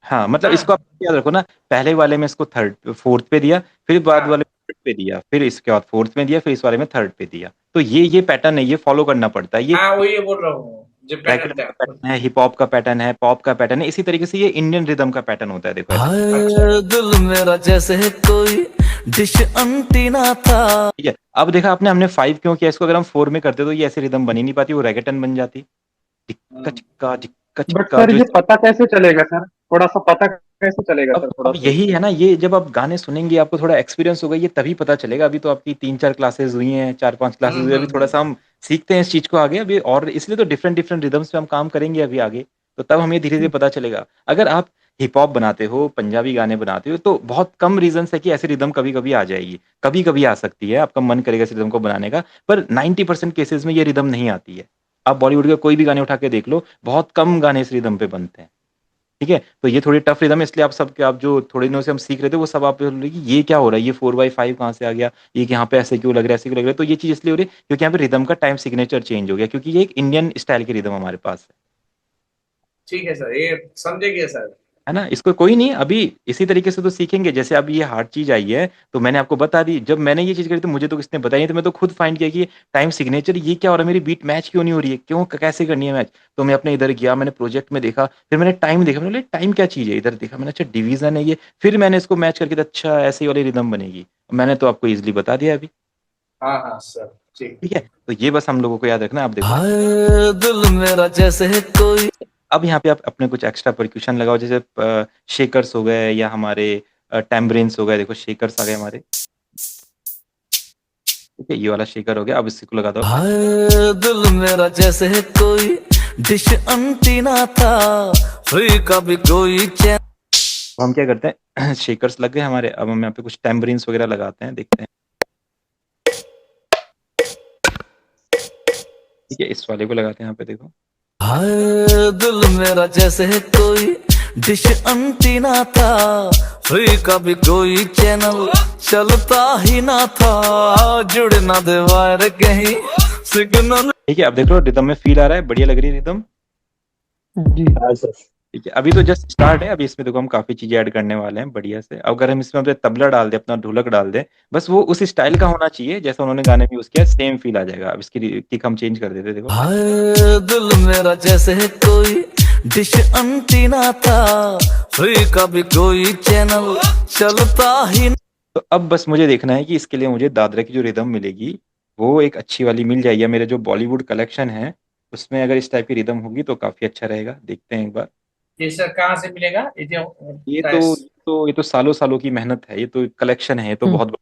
हाँ, मतलब हाँ इसको आप याद रखो ना, पहले वाले में इसको फोर्थ पे दिया, फिर बाद हाँ वाले में थर्ड पे दिया, फिर इसके बाद फोर्थ में दिया, फिर इस वाले में थर्ड पे दिया। तो ये पैटर्न है, ये फॉलो करना पड़ता है। ये हाँ, वही बोल रहा हूँ जो पैटर्न रैकेट का था। पैटर्न है, हिप हॉप का पैटर्न है, पॉप का पैटर्न है, इसी तरीके से ये इंडियन रिदम का पैटर्न होता है। देखो ऐसे। हाय दिल मेरा जैसे कोई डिश अंटीना था। ठीक है, अब देखा आपने हमने 5 क्यों किया, इसको अगर हम 4 में करते तो ये ऐसे रिदम बन ही नहीं पाती, वो रैगेटन बन जाती। टिक्का चिक्का टिक्का बट चिक्का सर जो ये पता कैसे चलेगा सर, थोड़ा सा पता कैसे चलेगा सर, थोड़ा अब सा। यही है ना, ये जब आप गाने सुनेंगे आपको थोड़ा एक्सपीरियंस होगा, ये तभी पता चलेगा। अभी तो आपकी 3-4 क्लासेस हुई हैं, 4-5 क्लासेस हुई हैं, अभी थोड़ा सा हम सीखते हैं इस चीज को आगे अभी, और इसलिए तो डिफरेंट डिफरेंट रिदम्स पे हम काम करेंगे अभी आगे, तो तब हमें धीरे धीरे पता चलेगा। अगर आप हिप हॉप बनाते हो, पंजाबी गाने बनाते हो, तो बहुत कम रीजंस है कि ऐसी रिदम कभी कभी आ जाएगी, कभी कभी आ सकती है, आपका मन करेगा इस रिदम को बनाने का, पर 90% केसेस में ये रिदम नहीं आती है। आप बॉलीवुड के कोई भी गाने उठा के देख लो, बहुत कम गाने इस रिदम पे बनते हैं। ठीक है? तो ये थोड़ी टफ रिदम है, इसलिए आप जो थोड़े दिनों से हम सीख रहे थे वो सब आप बोल रहे हैं कि ये क्या हो रहा है? ये 4/5 कहाँ से आ गया? ये यहाँ पे ऐसे क्यों लग रहा है, ऐसे क्यों लग रहा है? तो ये चीज़ इसलिए हो रही है क्योंकि यहाँ पे रिदम का टाइम सिग्नेचर चेंज हो गया, क्योंकि ये एक इंडियन स्टाइल की रिदम हमारे पास ठीक है सर, ये समझे गया सर। है ना? इसको कोई नहीं, अभी इसी तरीके से तो सीखेंगे। जैसे अब ये हार्ड चीज़ आई है, तो मैंने आपको बता दी। जब मैंने ये चीज़ करी तो मुझे तो किसी ने बताई नहीं, तो मैं तो खुद फाइंड किया कि टाइम सिग्नेचर ये क्या हो रहा है, मेरी बीट मैच क्यों नहीं हो रही है, क्यों कैसे करनी है मैच? तो मैं अपने इधर गया, मैंने प्रोजेक्ट में देखा, फिर मैंने टाइम देखा, मैंने बोला टाइम क्या चीज़ है? इधर देखा मैंने, अच्छा डिवीज़न है ये, फिर मैंने इसको मैच करके तो अच्छा ऐसे ही वाली रिदम बनेगी। मैंने तो आपको ईज़िली बता दिया अभी, हाँ हाँ सर, ठीक। ठीक है? तो ये बस हम लोगों को याद रखना है। आप देखो हाय दिल मेरा जैसे कोई अब यहाँ पे आप अपने कुछ एक्स्ट्रा परक्यूशन लगाओ, जैसे शेकर्स हो गए या हमारे टैम्बरिन्स हो गए। देखो शेकर्स आ गए हमारे, ठीक है? ये वाला शेकर हो गया, अब इसी को लगा दो। हाय दिल मेरा जैसे कोई डिश अंटीना था, फ्री का भी कोई चैन। तो हम क्या करते हैं शेकर्स लग गए हमारे, अब हम यहाँ पे कुछ टैम्बरिन्स वगैरह लगाते हैं, देखते हैं, ठीक है? इस वाले को लगाते हैं यहाँ पे, देखो हाय दिल मेरा जैसे कोई डिश अंटीना था, फ्री का भी कोई चैनल चलता ही ना था, जुड़ ना दे वायर कहीं सिग्नल। ठीक है? अब देख लो रिदम में फील आ रहा है, बढ़िया लग रही है रिदम, जी। हाँ सर। ठीक है? अभी तो जस्ट स्टार्ट है, अभी इसमें देखो हम काफी चीजें ऐड करने वाले हैं बढ़िया से। अब अगर हम इसमें अपने तबला डाल दें, अपना ढोलक डाल दें, बस वो उस स्टाइल का होना चाहिए जैसा उन्होंने गाने में यूज किया, सेम फील आ जाएगा। अब इसकी किक हम चेंज कर देते हैं, देखो हाय दिल मेरा जैसे कोई डिश अंटीना था, फ्री का भी कोई चैनल चलता ही ना। तो अब बस मुझे देखना है कि इसके लिए मुझे दादरा की जो रिदम मिलेगी वो एक अच्छी वाली मिल जाएगी। मेरे जो बॉलीवुड कलेक्शन है उसमें अगर इस टाइप की रिदम होगी तो काफी अच्छा रहेगा। देखते हैं एक बार। ये सर कहाँ से मिलेगा ये जो ये प्राइस? तो सालों सालों की मेहनत है, ये तो कलेक्शन है, ये तो बहुत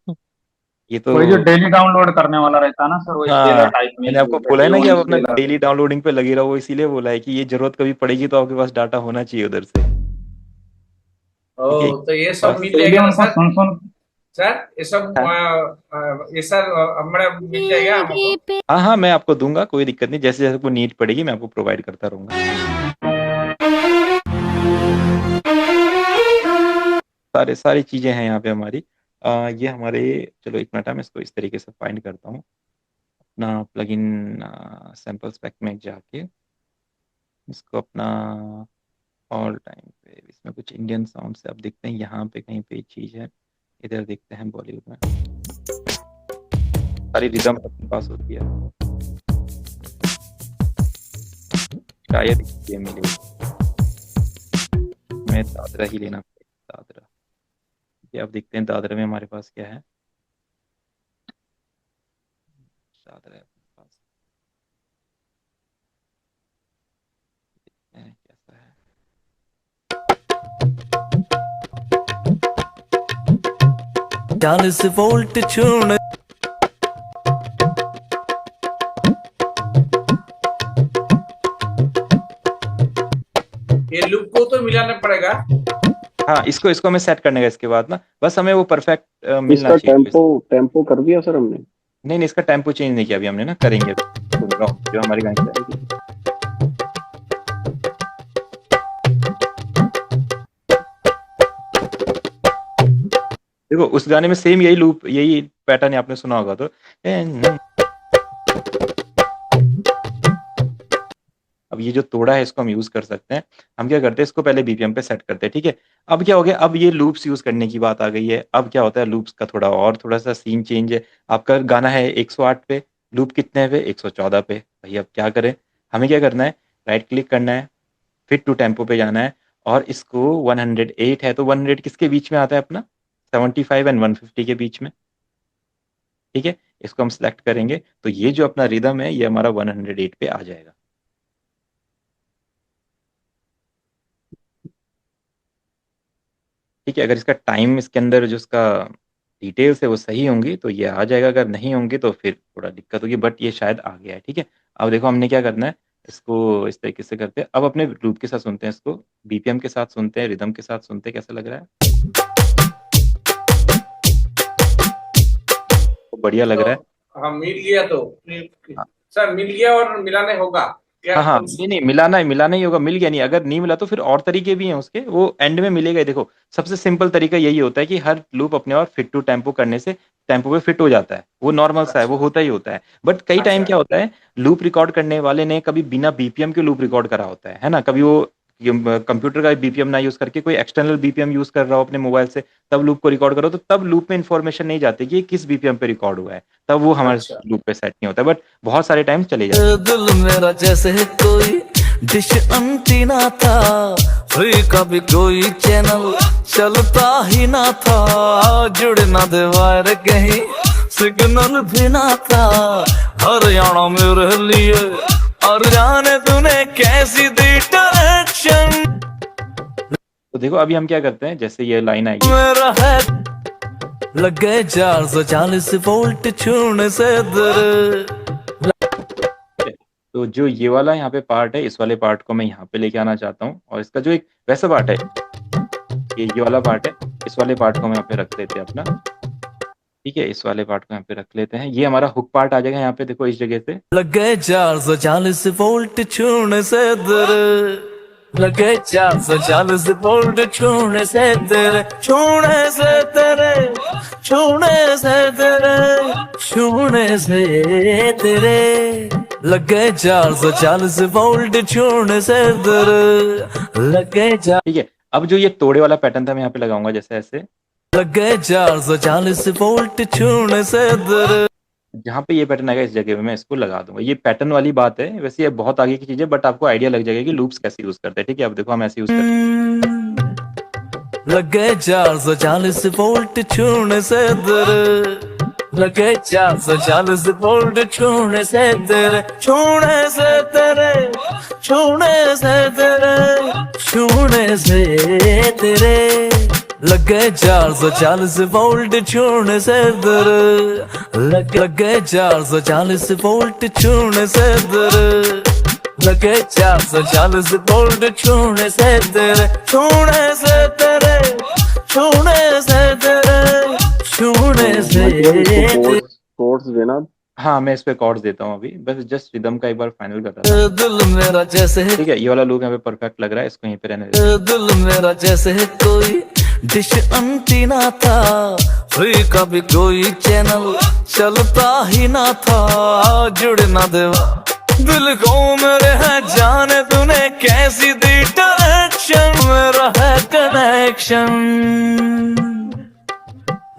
ये तो वही जो डेली डाउनलोड करने वाला रहता है ना सर, वो हाँ, स्केलर टाइप में मैंने आपको बोला है ना कि आप अपना डेली डाउनलोडिंग पे लगे रहो, इसीलिए बोला है कि ये जरूरत कभी पड़ेगी तो आपके पास डाटा होना चाहिए उधर से, ओ, ठीक है? तो ये सब और मिल जाएगा ना सर? सुन सुन सर ये सब ये सर हमारा मिल जाएगा हमको? हाँ हाँ, मैं आपको दूंगा, कोई दिक्कत नहीं। जैसे जैसे को नीड पड़ेगी मैं आपको प्रोवाइड करता रहूंगा। सारी चीजें हैं यहाँ पे हमारी। ये हमारे, चलो एक मिनट, मैं इसको इस तरीके से फाइंड करता हूँ अपना प्लगइन सैम्पल्स पैक में जाके, इसको अपना ऑल टाइम पे, इसमें कुछ इंडियन साउंड से आप देखते हैं, यहाँ पे कहीं पे चीज है, इधर देखते हैं बॉलीवुड में, सारी रिदम अपने पास होती है, शायद ये मिले, मैं दादरा ही लेना पड़ेगा, दादरा। ये आप देखते हैं दादरा में हमारे पास क्या है, दादरा है अपने पास, देखते हैं कैसा है। चालीस वोल्ट छूने ये लूप को तो मिलाना पड़ेगा। हाँ, इसको हमें सेट करने का इसके बाद ना, बस हमें वो परफेक्ट मिलना इसका चाहिए। टेम्पो कर दिया सर हमने। नहीं, इसका टेम्पो चेंज नहीं किया अभी हमने ना, करेंगे जो हमारी गाड़ी है। देखो उस गाने में सेम यही लूप, यही पैटर्न आपने सुना होगा, तो अब ये जो तोड़ा है इसको हम यूज कर सकते हैं। हम क्या करते हैं, इसको पहले बीपीएम पे सेट करते हैं, ठीक है? अब क्या हो गया, अब ये लूप्स यूज करने की बात आ गई है। अब क्या होता है, लूप्स का थोड़ा सा सीन चेंज है। आपका गाना है 108 पे, लूप कितने पे, 114 पे। भाई अब क्या करें, हमें क्या करना है, राइट क्लिक करना है, फिर टू टेम्पो पे जाना है, और इसको 108 है तो 100 किसके बीच में आता है अपना, 75 एंड 150 के बीच में, ठीक है? इसको हम सिलेक्ट करेंगे तो ये जो अपना रिदम है ये हमारा 108 पे आ जाएगा। ठीक है? अगर इसका टाइम, इसके अंदर जो इसका डिटेल्स है वो सही होंगी तो ये आ जाएगा, अगर नहीं होंगी तो फिर थोड़ा दिक्कत होगी, बट ये शायद आ गया है, ठीक है? अब देखो हमने क्या करना है, इसको इस तरीके से करते हैं। अब अपने लूप के साथ सुनते हैं इसको, बीपीएम के साथ सुनते हैं, रिदम के साथ सुनते हैं, कैसा लग रहा है? तो बढ़िया लग रहा है। हाँ मिल गया तो हाँ। सर मिल गया और मिलाने होगा। हाँ, हाँ। नहीं, मिलाना ही होगा, मिल गया नहीं, अगर नहीं मिला तो फिर और तरीके भी हैं उसके, वो एंड में मिलेगा ही। देखो, सबसे सिंपल तरीका यही होता है कि हर लूप अपने और फिट टू टेम्पो करने से टेम्पो पे फिट हो जाता है, वो नॉर्मल सा है, वो होता ही होता है। बट कई टाइम क्या होता है, लूप रिकॉर्ड करने वाले ने कभी बिना बीपीएम के लूप रिकॉर्ड करा होता है ना, कभी वो कंप्यूटर का बीपीएम ना यूज करके कोई एक्सटर्नल बीपीएम यूज कर रहा हो अपने मोबाइल से, तब लूप को रिकॉर्ड करो, तो तब लूप में इन्फॉर्मेशन नहीं जाती कि ये किस बीपीएम पे रिकॉर्ड हुआ है, तब वो हमारे लूप पे सेट नहीं होता, बट बहुत सारे टाइम चले जाते हैं। दिल मेरा जैसे कोई डिश एंटीना था, फ्री का भी कोई चैनल चलता ही ना था, जुड़ ना दे वायर कहीं सिग्नल भी ना था, हरियाणा मेरे लिए और जाने तूने कैसी दी डायरेक्शन। तो देखो अभी हम क्या करते हैं, जैसे ये लाइन आएगी, मेरा है लगे 440 वोल्ट छूने से दर। तो जो ये वाला यहाँ पे पार्ट है, इस वाले पार्ट को मैं यहाँ पे लेके आना चाहता हूँ, और इसका जो एक वैसा पार्ट है, ये वाला पार्ट है, इस वाले पार्ट को हम यहाँ पे रख लेते हैं अपना, ठीक है, इस वाले पार्ट को यहाँ पे रख लेते हैं, ये हमारा हुक पार्ट आ जाएगा यहाँ पे, देखो इस जगह से लगे 440 वोल्ट छूने से दर, लगे 440 वोल्ट छूने से तेरे, छूने से तेरे, छूने से तेरे, छूने से तेरे, लगे 440 वोल्ट छूने से तेरे, लगे ठीक है। अब जो ये तोड़े वाला पैटर्न था मैं यहाँ पे लगाऊंगा, जैसे ऐसे लगे 440 वोल्ट छूने से दर। जहाँ पे ये पैटर्न आएगा इस जगह पे मैं इसको लगा दूंगा। ये पैटर्न वाली बात है, वैसे ये बहुत आगे की चीज है, बट आपको आइडिया लग जाएगा कि लूप्स कैसे यूज करते हैं, ठीक है। अब देखो हम ऐसे यूज करते हैं, लगे 440 वोल्ट छूने से दर, लगे 440 वोल्ट छूने से तेरे, छूने से तेरे, छूने से तेरे, छूने से तेरे, लगे 440 वोल्ट छूने से दर, लगे 440 वोल्ट छूने से दर, लगे 440 वोल्ट छूने से तेरे, छूने से तेरे, छूने से तेरे, छूने से तेरे। कोड्स देना। हाँ मैं इस पे कॉर्ड्स देता हूँ अभी, बस जस्ट रिदम का एक बार फाइनल कर रहा था, दिल मेरा जैसे, ठीक है। ये वाला लूप यहाँ पे परफेक्ट लग रहा है, इसको यहीं पे रहने देते हैं। दिल मेरा जैसे कोई डिश एंटीना था, फ्री का भी कोई चैनल चलता ही ना था, जुड़ ना दे दिल को मेरे है, जाने तूने कैसी दी डायरेक्शन, मेरा है कनेक्शन,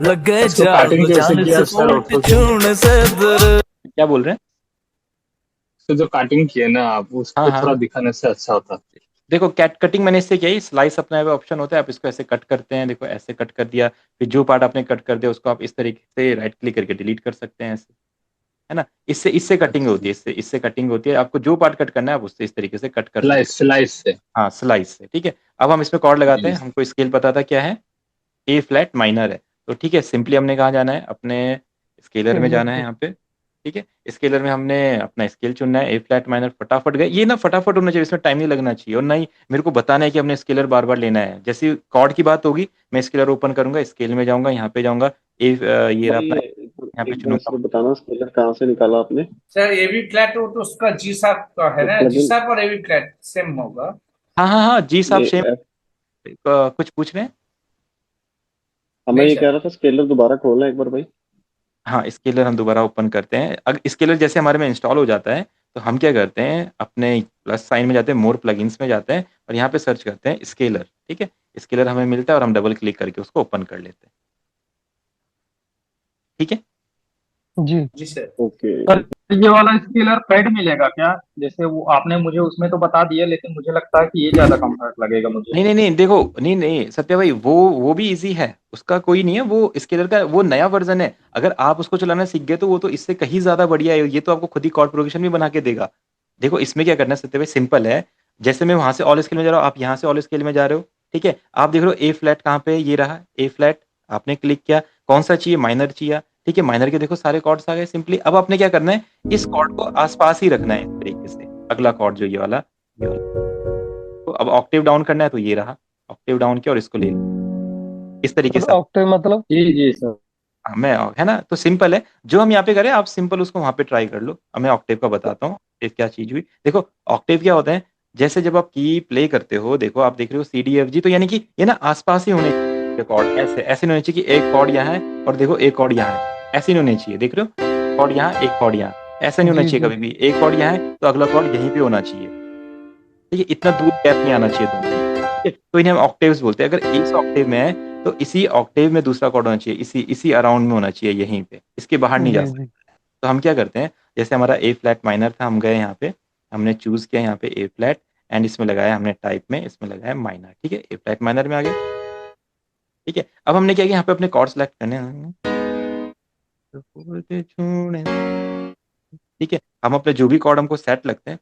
लगे इसको cutting कैसे किया सर? वोल्ट छूने से दर। क्या बोल रहे हैं? तो जो कटिंग किया ना आप, उसको हाँ, हाँ। थोड़ा दिखाने से अच्छा होता। देखो कटिंग मैंने इससे किया, स्लाइस अपना ऑप्शन होता है, आप इसको ऐसे कट करते हैं, देखो ऐसे कट कर दिया, फिर जो पार्ट आपने कट कर दिया उसको आप इस तरीके से राइट क्लिक करके डिलीट कर सकते हैं ऐसे, है ना। इससे कटिंग होती है, इससे कटिंग होती है, आपको जो पार्ट कट करना है आप उससे इस तरीके से कट कर सकते हैं। स्लाइस से, हाँ स्लाइस से, ठीक है। अब हम इसमें कॉर्ड लगाते हैं, हमको स्केल पता था क्या है, ए फ्लैट माइनर है, तो ठीक है, सिंपली हमने कहाँ जाना है, अपने स्केलर में जाना है यहाँ पे, ठीक है। स्केलर में हमने अपना स्केल चुनना है, ए फ्लैट माइनर, फटाफट गए, ये ना फटाफट होना चाहिए, इसमें टाइम नहीं लगना चाहिए, और ना ही मेरे को बताना है कि हमने स्केलर बार बार लेना है। जैसे कॉर्ड की बात होगी, मैं स्केलर ओपन करूंगा, स्केल में जाऊंगा, यहाँ पे जाऊंगा, ये रहा अपना, यहाँ पे एक बार चुनूंगा। सर बताना स्केलर कहाँ से निकाला आपने? सर एवी फ्लैट हो तो उसका जी साहब का है ना, जी साहब और एवी फ्लैट सेम होगा। हाँ हाँ हाँ जी साहब ये सेम, कुछ पूछ रहे हैं? मैं नहीं ये सर। कह रहा था स्केलर दोबारा खोलना एक बार भाई। हाँ स्केलर हम दोबारा ओपन करते हैं, अगर स्केलर जैसे हमारे में इंस्टॉल हो जाता है तो हम क्या करते हैं, अपने प्लस साइन में जाते हैं, मोर प्लगइन्स में जाते हैं, और यहाँ पे सर्च करते हैं स्केलर, ठीक है। स्केलर हमें मिलता है और हम डबल क्लिक करके उसको ओपन कर लेते हैं, ठीक है। जी जी सर। ओके। सर ये वाला स्केलर पैड मिलेगा क्या? जैसे वो आपने मुझे उसमें तो बता दिया, लेकिन मुझे लगता है कि ये ज्यादा कंफर्ट लगेगा मुझे। नहीं नहीं नहीं देखो, नहीं नहीं सत्या भाई, वो भी इजी है, उसका कोई नहीं है, वो स्केलर का वो नया वर्जन है, अगर आप उसको चलाना सीख गए तो वो तो इससे कहीं ज्यादा बढ़िया है, ये तो आपको खुद ही कॉर्ड प्रोग्रेशन भी बना के देगा। देखो इसमें क्या करना है सत्या भाई, सिंपल है, जैसे मैं वहां से ऑल स्केल में जा रहा हूँ, आप यहाँ से ऑल स्केल में जा रहे हो, ठीक है। आप देख रहे हो ए फ्लैट कहाँ पे, ये रहा ए फ्लैट, आपने क्लिक किया, कौन सा चाहिए, माइनर चाहिए, ठीक है। माइनर के देखो सारे कॉर्ड्स आ गए सिंपली। अब आपने क्या करना है, इस कॉर्ड को आसपास ही रखना है इस तरीके से, अगला कॉर्ड जो ये वाला, तो अब ऑक्टेव डाउन करना है तो ये रहा, ऑक्टेव डाउन किया और इसको ले लिया। इस तरीके से ऑक्टेव मतलब? जी सर। मैं, है ना, तो सिंपल है जो हम यहाँ पे करें, आप सिंपल उसको वहां पे ट्राई कर लो। अब मैं ऑक्टेव का बताता हूँ, ऑक्टेव क्या चीज हुई? देखो ऑक्टेव क्या होता है, जैसे जब आप की प्ले करते हो, देखो आप देख रहे हो सी डी एफ जी, तो यानी कि ये ना आसपास ही होने चाहिए कॉर्ड, ऐसे ऐसे नहीं होने चाहिए कि एक कॉर्ड यहाँ है और देखो एक कॉर्ड यहाँ है, ऐसे नहीं होने चाहिए। देख रहे हो, कॉर्ड यहाँ, एक कॉर्ड यहाँ, ऐसा नहीं होना जी चाहिए जी। कभी भी। एक कॉर्ड यहाँ है तो अगला कॉर्ड यहीं पे होना चाहिए, ठीक है, इतना दूर गैप नहीं आना चाहिए दोनों में, ठीक है? तो इन्हें हम ऑक्टेव्स बोलते हैं। अगर एक ऑक्टेव में है तो इसी ऑक्टेव में दूसरा कॉर्ड होना चाहिए, इसी इसी अराउंड में होना चाहिए, यहीं पे, इसके बाहर नहीं जा जी सकता। जी। तो हम क्या करते हैं, जैसे हमारा ए फ्लैट माइनर था, हम गए यहाँ पे, हमने चूज किया यहाँ पे ए फ्लैट, एंड इसमें लगाया हमने टाइप में, इसमें लगाया माइनर, ठीक है, ए फ्लैट माइनर में आ गया, ठीक है। अब हमने क्या किया, यहाँ पे अपने कॉर्ड सेलेक्ट करने हैं, ठीक है। हम अपने जो भी कॉर्ड हमको सेट लगते हैं,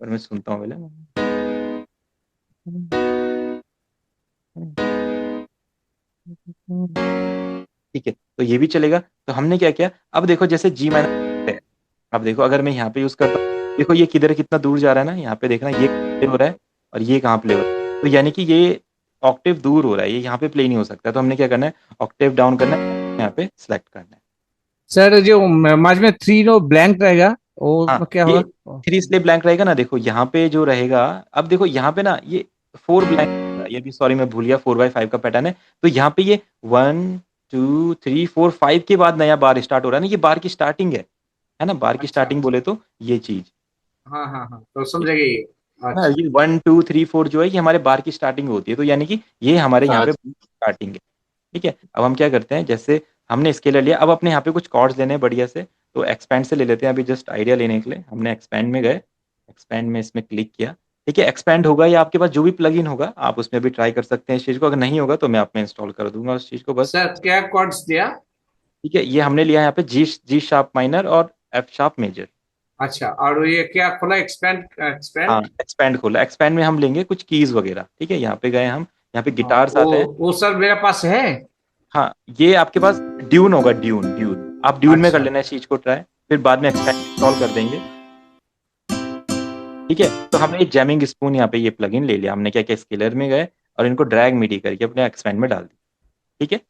और मैं सुनता हूँ पहले, ठीक है, तो ये भी चलेगा। तो हमने क्या किया, अब देखो जैसे जी माइनर है, अब देखो अगर मैं यहाँ पे यूज करता हूँ, देखो ये किधर कितना दूर जा रहा है ना, यहाँ पे देखना ये प्ले हो रहा है और ये कहाँ प्ले हो रहा है, तो यानी कि ये ऑक्टेव दूर हो रहा है, ये यहाँ पे प्ले नहीं हो सकता। तो हमने क्या करना है, ऑक्टेव डाउन करना है, यहाँ पे सिलेक्ट करना है। सर जो माझ में 3 नो ब्लैंक रहेगा हाँ, वो क्या ये होगा? 3 इसलिए ब्लैंक रहेगा ना, देखो यहाँ पे जो रहेगा, अब देखो यहाँ पे ना ये 4 ब्लैंक, ये भी सॉरी मैं भूल गया, 4/5 का पैटर्न है, तो यहाँ पे ये 1 2 3 4 5 के बाद नया बार स्टार्ट हो रहा है ना, ये बार की स्टार्टिंग है ना, बार की अच्छा स्टार्टिंग बोले तो ये चीज हाँ हाँ हाँ, तो समझेगा ये। ना, अच्छा ये 1 2 3 4 जो है ये हमारे बार की स्टार्टिंग होती है, तो यानी कि ये हमारे यहाँ पे अच्छा स्टार्टिंग है, ठीक है। अब हम क्या करते हैं, जैसे हमने स्केलर लिया, अब अपने यहाँ पे कुछ कॉर्ड्स लेने हैं बढ़िया से, तो एक्सपैंड से ले लेते हैं अभी, जस्ट आइडिया लेने के लिए हमने एक्सपैंड में गए, एक्सपैंड में इसमें क्लिक किया, ठीक है। एक्सपैंड होगा या आपके पास जो भी प्लगइन होगा आप उसमें भी ट्राई कर सकते हैं इस चीज को, अगर नहीं होगा तो मैं आप में इंस्टॉल कर दूंगा उस चीज को बस, सर, क्या कॉर्ड्स दिया? ठीक है। ये हमने लिया यहाँ पे जी जी शार्प माइनर और एफ शार्प मेजर। अच्छा, और ये क्या खोला, एक्सपेंड हाँ, एक्सपेंड? एक्सपैंड खोला, एक्सपैंड में हम लेंगे कुछ कीज वगैरह, ठीक है। यहाँ पे गए हम, यहाँ पे गिटार्स आते हैं, वो सर मेरे पास है। हाँ, ये आपके पास ड्यून होगा, ड्यून ड्यून, आप ड्यून में कर अच्छा लेना इस चीज को ट्राई, फिर बाद में एक्सपैंड इंस्टॉल कर देंगे, ठीक है। तो हमने ये जैमिंग स्पून यहाँ पे ये प्लगइन ले लिया, हमने क्या किया, स्केलर में गए और इनको ड्रैग मिडी करके अपने एक्सपैंड में डाल दी, ठीक है।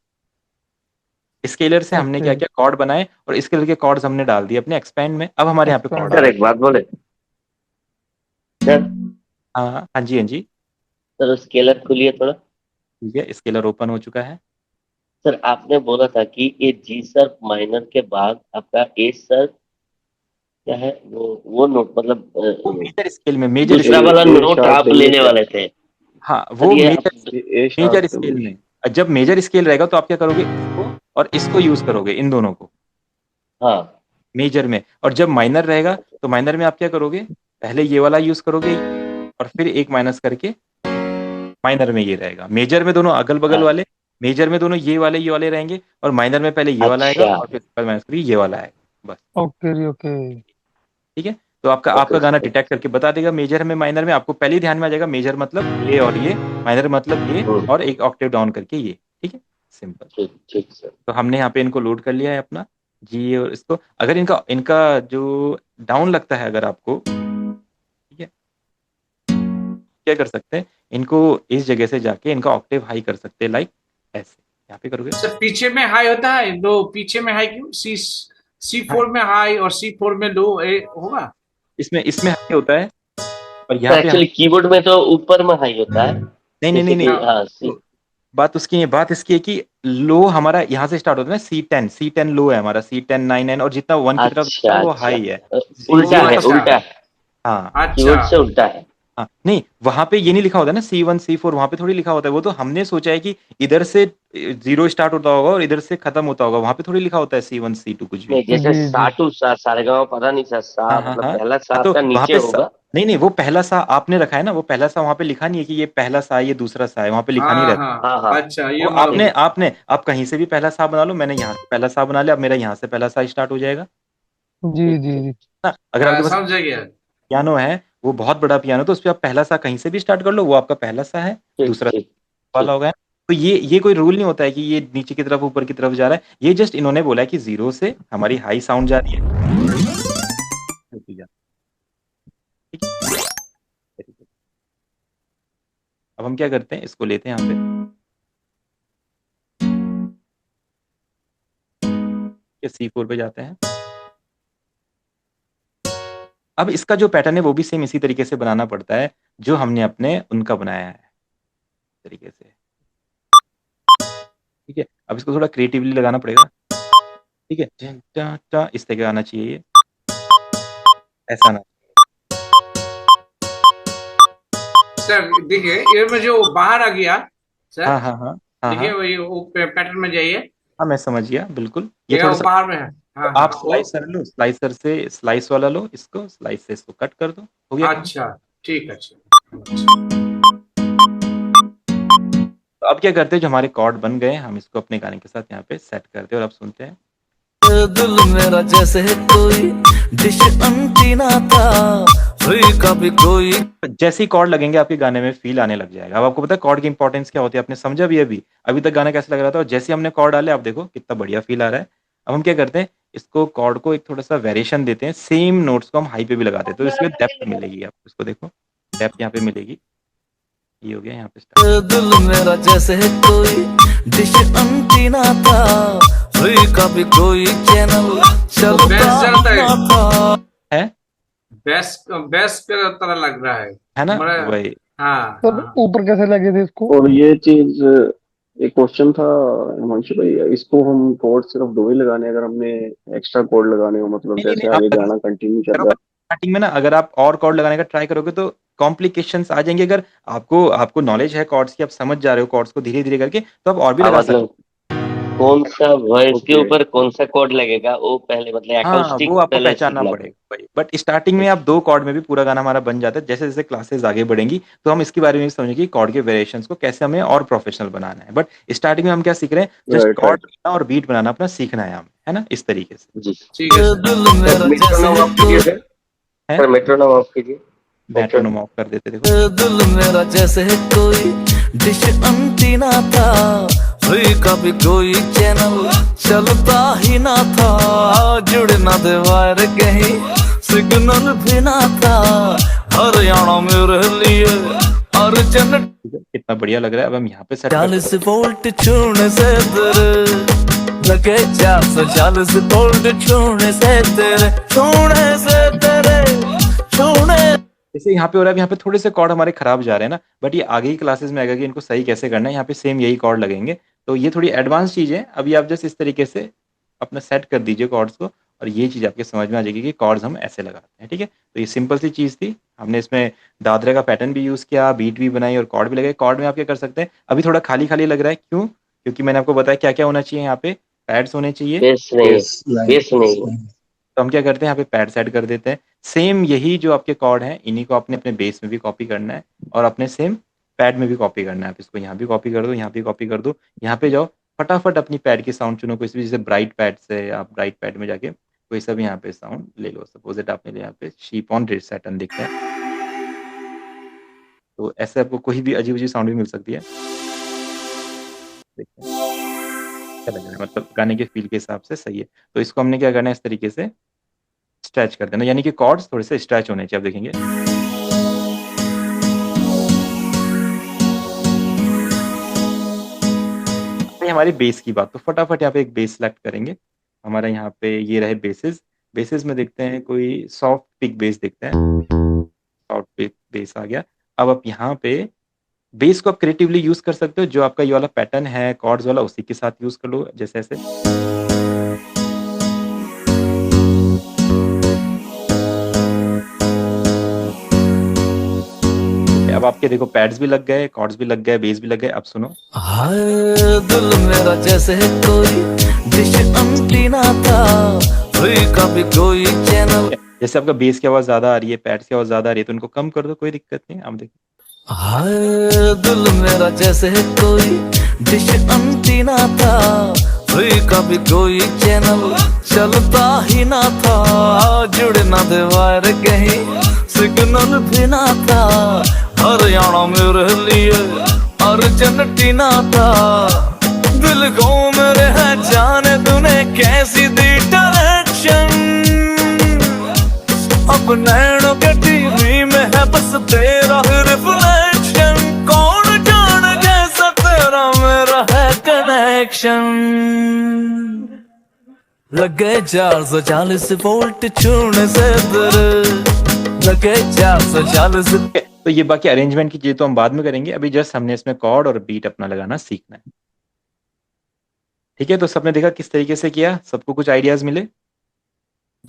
स्केलर से हमने ओके। क्या किया, कॉर्ड बनाए और स्केलर के कॉर्ड्स हमने डाल दिए अपने एक्सपैंड में, अब हमारे यहाँ पे कॉर्ड एक्सपेंड। आ सर, रहे एक बात बोले सर। हैं। हाँ हाँ जी, हाँ जी, सर स्केलर खुलिए थोड़ा। ठीक है, स्केलर ओपन हो चुका है। सर आपने बोला था कि ये जी सर माइनर के बाद आपका ए सर क्या है, वो नोट मतलब वो मेजर स्केल में, मेजर दूसरा स्केल, वाला ए नोट शार्प आप ये लेने क्या? वाले थे। हाँ सर वो ये आप मेजर, ए मेजर शार्प स्केल में, जब मेजर स्केल रहेगा तो आप क्या करोगे, इसको और इसको यूज करोगे, इन दोनों को हाँ मेजर में, और जब माइनर रहेगा तो माइनर में आप क्या करोगे, पहले ये वाला यूज करोगे और फिर एक माइनस करके माइनर में ये रहेगा। मेजर में दोनों अगल बगल हाँ। वाले, मेजर में दोनों ये वाले रहेंगे, और माइनर में पहले ये वाला आएगा अच्छा और फिर माइनस करके ये वाला आएगा, बस, ओके जी ओके। ठीक है। तो आपका ओके आपका गाना सर। डिटेक्ट करके बता देगा मेजर में माइनर में, आपको पहले ही ध्यान में आ जाएगा मेजर मतलब ये और ये, माइनर मतलब ये और एक ऑक्टेव डाउन करके ये, ठीक है, सिंपल। ठीक ठीक सर। तो हमने यहाँ पे इनको लोड कर लिया है अपना जी, और इसको अगर इनका इनका जो डाउन लगता है अगर आपको, ठीक है, क्या कर सकते हैं, इनको इस जगह से जाके इनका ऑक्टेव हाई कर सकते हैं, लाइक ऐसे यहाँ पे करोगे। सर, पीछे में हाई होता है, दो पीछे में हाई क्यों? C4 हाँ, में हाई और C4 में लो होगा। इसमें इसमें हाई होता है और सर यहाँ पे एक्चुअली कीबोर्ड में तो ऊपर में हाई होता है, नहीं नहीं जैसे नहीं कि नहीं, हाँ सी। बात उसकी है, बात इसकी है कि लो हमारा यहाँ से स्टार्ट होता है ना, C10 लो है हमारा, C10 9 और जितना 1 की तरफ जाता अच्छा है वो अच्छा, हाई है, उल्टा जीरो है तक, उल्टा है, हाँ अच्छा कीबोर्ड से उल्टा है। हाँ, नहीं वहां पे ये नहीं लिखा होता ना C1 C4, वहां पे थोड़ी लिखा होता है, वो तो हमने सोचा है कि इधर से जीरो स्टार्ट होता होगा और इधर से खत्म होता होगा, वहां पे थोड़ी लिखा होता है C1 C2 कुछ भी। नहीं जैसे जी सा जी। टू सा सारेगामा पता नहीं सा सा हाँ हाँ मतलब हाँ पहला सा हाँ, तो आपका वहां नीचे पे होगा। नहीं नहीं, वो पहला सा आपने रखा है ना, वो पहला सा वहां पे लिखा नहीं है कि ये पहला सा है ये दूसरा सा है, वहां पे लिखा नहीं हाँ रहता। हाँ। हाँ हाँ अच्छा, ये वो मालूम आपने है। आपने आप कहीं से भी पहला सा बना लो, मैंने यहाँ से पहला सा बना लिया, अब मेरा यहाँ से पहला सा स्टार्ट हो जाएगा जी ठीक जी ठीक। जी। ना। अगर आपके पास समझ गया। पियानो है, वो बहुत बड़ा पियानो, तो उस पर आप पहला सा कहीं से भी स्टार्ट कर लो, वो आपका पहला सा है, ठीक दूसरा ठीक वाला ठीक। होगा। तो ये कोई रूल नहीं होता है कि ये नीचे की तरफ ऊपर की तरफ जा रहा है, ये जस्ट इन्होंने बोला है कि जीरो से हमारी हाई साउंड जा रही है, ठीक है। अब हम क्या करते हैं, इसको लेते हैं यहाँ पे C4 पे जाते हैं, अब इसका जो पैटर्न है वो भी सेम इसी तरीके से बनाना पड़ता है जो हमने अपने उनका बनाया है तरीके से। ठीक है, अब इसको थोड़ा क्रिएटिवली लगाना पड़ेगा। ठीक है, इस तरह का आना चाहिए, ये ऐसा ना। सर देखिए ये में जो बाहर आ गया सर, हाँ हाँ हाँ हाँ देखिए हाँ वही वो पैटर्न में जाइए, हाँ, मैं समझ गया बिल्कुल। ये ये थोड़ा वो सा बाहर में है। हाँ आप हाँ वो स्लाइसर लो, स्लाइसर से स्लाइस वाला लो, इसको स्लाइस से इसको कट कर दो, हो गया काम। अच्छा ठीक है अच्छा। तो अब क्या करते हैं, जो हमारे कॉर्ड बन गए हम इसको अपने गाने के साथ यहाँ पे सेट करते हैं और अब सुनते हैं। दिल मेरा जैसे कोई डिश एंटीना था, हुई कभी कोई। जैसे ही कॉर्ड लगेंगे आपके गाने में फील आने लग जाएगा। अब आपको पता है कॉर्ड की इंपॉर्टेंस क्या होती है, आपने समझा भी अभी तक गाना कैसे लग रहा था, और जैसे हमने कॉर्ड डाले आप देखो कितना बढ़िया फील आ रहा है। अब हम क्या करते हैं, इसको कॉर्ड को एक थोड़ा सा वेरिएशन देते हैं, सेम नोट्स को हम हाई पे भी लगाते हैं, तो इसमें डेप्थ मिलेगी आपको। इसको देखो डेप्थ यहाँ पे मिलेगी, ये हो गया यहाँ पे स्टार्ट। दिल मेरा जैसे कोई डिश एंटीना था, हुई कभी कोई चैनल चलता चलता है। ना था। है बेस्ट के तरह लग रहा है ना बड़ा। वही। हाँ सर ऊपर कैसे लगे थे इसको? और ये चीज, एक क्वेश्चन था हिमांशु भाई, इसको हम कोड सिर्फ दो ही लगाने हैं, अगर हमने एक्स्ट्रा कोड लगाने हो, मतलब नहीं नहीं जैसे नहीं, आगे आप गाना कंटिन्यू चल रहा है। स्टार्टिंग में ना अगर आप और कॉर्ड लगाने का ट्राई करोगे तो कॉम्प्लिकेशंस आ जाएंगे। अगर आपको नॉलेज है कॉर्ड्स की, आप समझ जा रहे हो कॉर्ड्स को धीरे धीरे करके, तो आप और भी हाँ, लगा सकते मतलब कौन सा वर्ड के ओके, ऊपर कौन सा कोड लगेगा वो पहले, मतलब हाँ, अकाउस्टिक वो आपको पहले पहचानना सीखना पड़ेगा भाई। बट स्टार्टिंग में आप 2 कॉर्ड में भी पूरा गाना हमारा बन जाता है। जैसे-जैसे क्लासेस आगे बढ़ेंगी, तो हम इसके बारे में भी समझेंगे कि कॉर्ड के वेरिएशंस को कैसे हमें और प्रोफेशनल बनाना है। बट स्टार्टिंग में हम क्या सीख रहे हैं, जस्ट राइट कॉर्ड राइट। बनाना और बीट बनाना अपना सीखना है हमें, है ना? इस तरीके से। जी। ठीक है सर। दिल मेरा मेट्रोनोम ऑफ कीजिए जैसे सर, है सर मेट्रोनोम ऑफ कीजिए। मेट्रोनोम ऑफ कर देते देखो। दिल मेरा जैसे कोई डिश एंटीना था, हुई कभी कोई चैनल चलता ही ना था, जुड़ ना दे वायर कहीं सिग्नल भी ना था, हरियाणा मेरे लिए अर्जन कितना बढ़िया लग रहा है। अब हम यहाँ पे सेट करते 40 वोल्ट छूने से तेरे लगे 440 वोल्ट छूने से तेरे, छूने से तेरे, छूने। जैसे यहाँ पे हो रहा है, यहाँ पे थोड़े से कॉर्ड हमारे खराब जा रहे हैं ना, बट ये आगे की क्लासेस में आएगा कि इनको सही कैसे करना है। यहाँ पे सेम यही कॉर्ड लगेंगे, तो ये थोड़ी एडवांस चीज है। अभी आप जस्ट इस तरीके से अपना सेट कर दीजिए कॉर्ड्स को, और ये चीज आपके समझ में आ जाएगी कि कॉर्ड्स हम ऐसे लगाते हैं। ठीक है, तो ये सिंपल सी चीज थी। हमने इसमें दादरे का पैटर्न भी यूज किया, बीट भी बनाई और कॉर्ड भी लगाए। कॉर्ड में आप क्या कर सकते हैं, अभी थोड़ा खाली खाली लग रहा है, क्यों? क्योंकि मैंने आपको बताया क्या क्या होना चाहिए। यहाँ पे पैड्स होने चाहिए, बेस नहीं, बेस बेस नहीं। लाइन। तो हम क्या करते हैं, यहाँ पे पैड्स ऐड कर देते हैं। सेम यही जो आपके कॉर्ड हैं, इन्हीं को आपने अपने बेस में भी कॉपी करना है और अपने सेम पैड में भी कॉपी करना है। आप इसको यहाँ भी कॉपी कर दो, यहाँ भी कॉपी कर दो। यहाँ पे जाओ, फटाफट अपनी पैड की साउंड चुनो कोई सी भी, जैसे ब्राइट पैड से आप ब्राइट पैड में जाके कोई सा भी यहाँ पे साउंड ले लो। सपोज इट आपने यहाँ पे शीप ऑन रेड सैटर्न दिखता है, तो ऐसे आपको कोई भी अजीब अजीब साउंड भी मिल सकती है। देखिए क्या लग रहा है, मतलब गाने के फील के हिसाब से सही है। तो इसको हमने क्या करना है, इस तरीके से स्ट्रेच कर देना, यानी कि कॉर्ड्स थोड़े से स्ट्रेच होने चाहिए। आप देखेंगे ये हमारी बेस की बात, तो फटाफट यहाँ पे एक बेस सेलेक्ट करेंगे। हमारा यहाँ पे ये रहे बेसिस। बेसिस में देखते हैं कोई सॉफ्ट पिक बेस देखते हैं, सॉफ्ट पिक बेस आ गया। अब आप यहाँ पे बेस को आप क्रिएटिवली यूज कर सकते हो, जो आपका ये वाला पैटर्न है कॉर्ड्स वाला, उसी के साथ यूज कर लो, जैसे ऐसे। अब आपके देखो पैड्स भी लग गए, कॉर्ड्स भी लग गए, बेस भी लग गए। अब सुनो, हाय दिल मेरा जैसे कोई डिश एंटीना था, हुई कभी कोई चैनल। जैसे आपका बेस की आवाज ज्यादा आ रही है, पैड्स की आवाज ज्यादा आ रही है, तो उनको कम कर दो, कोई दिक्कत नहीं। अब देखो, हाय दिल मेरा जैसे कोई डिश एंटीना था, हुई कभी कोई चैनल चलता ही ना था, जुड़ ना दे वायर कहीं सिग्नल भी ना था, हरियाणा मेरे लिए अर्जेंटीना था, दिल को मेरे है जाने तूने कैसी दी डायरेक्शन, अब नैनों के टीवी में है बस तेरा रिफ्लेक्शन, कौन जान जैसा तेरा मेरा है कनेक्शन, लग गए 440 वोल्ट छूने से तेरे लगे 440। तो ये बाकी अरेंजमेंट की चीजें तो हम बाद में करेंगे, अभी जस्ट हमने इसमें कॉर्ड और बीट अपना लगाना सीखना है। ठीक है, तो सबने देखा किस तरीके से किया, सबको कुछ आइडियाज मिले?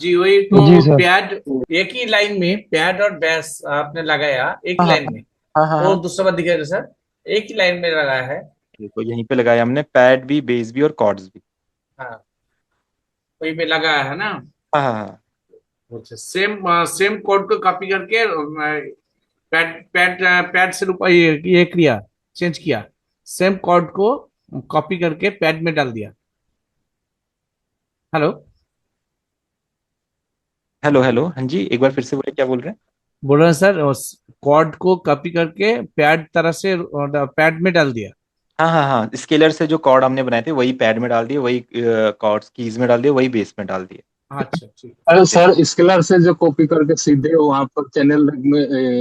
जी वही जी तो सर। पैड एक ही लाइन में पैड और बेस आपने लगाया एक ही हाँ लाइन में। हाँ हाँ वो हाँ, दूसरा बात दिखाया सर, एक ही लाइन में लगाया है। देखो यहीं पे लगाया हमने पैड भी, बेस भी और कॉर्ड्स भी। हाँ वही पे लगाया है ना। हाँ हाँ हाँ, अच्छा सेम सेम कोड को कॉपी करके पैड पैड पैड से ये किया, चेंज किया, सेम कोड को कॉपी करके पैड में डाल दिया। हेलो हेलो हेलो, हाँ जी, एक बार फिर से बोले, क्या बोल रहे हैं? बोल रहे हैं सर, कोड को कॉपी करके पैड तरह से पैड में डाल दिया। हाँ हाँ हाँ, स्केलर से जो कॉर्ड हमने बनाए थे वही पैड में डाल दिए, वही कॉर्ड्स कीज में डाल दिए, वही बेस में डाल दिए। अच्छा ठीक। अरे सर, स्केलर से जो कॉपी करके सीधे वहां पर चैनल में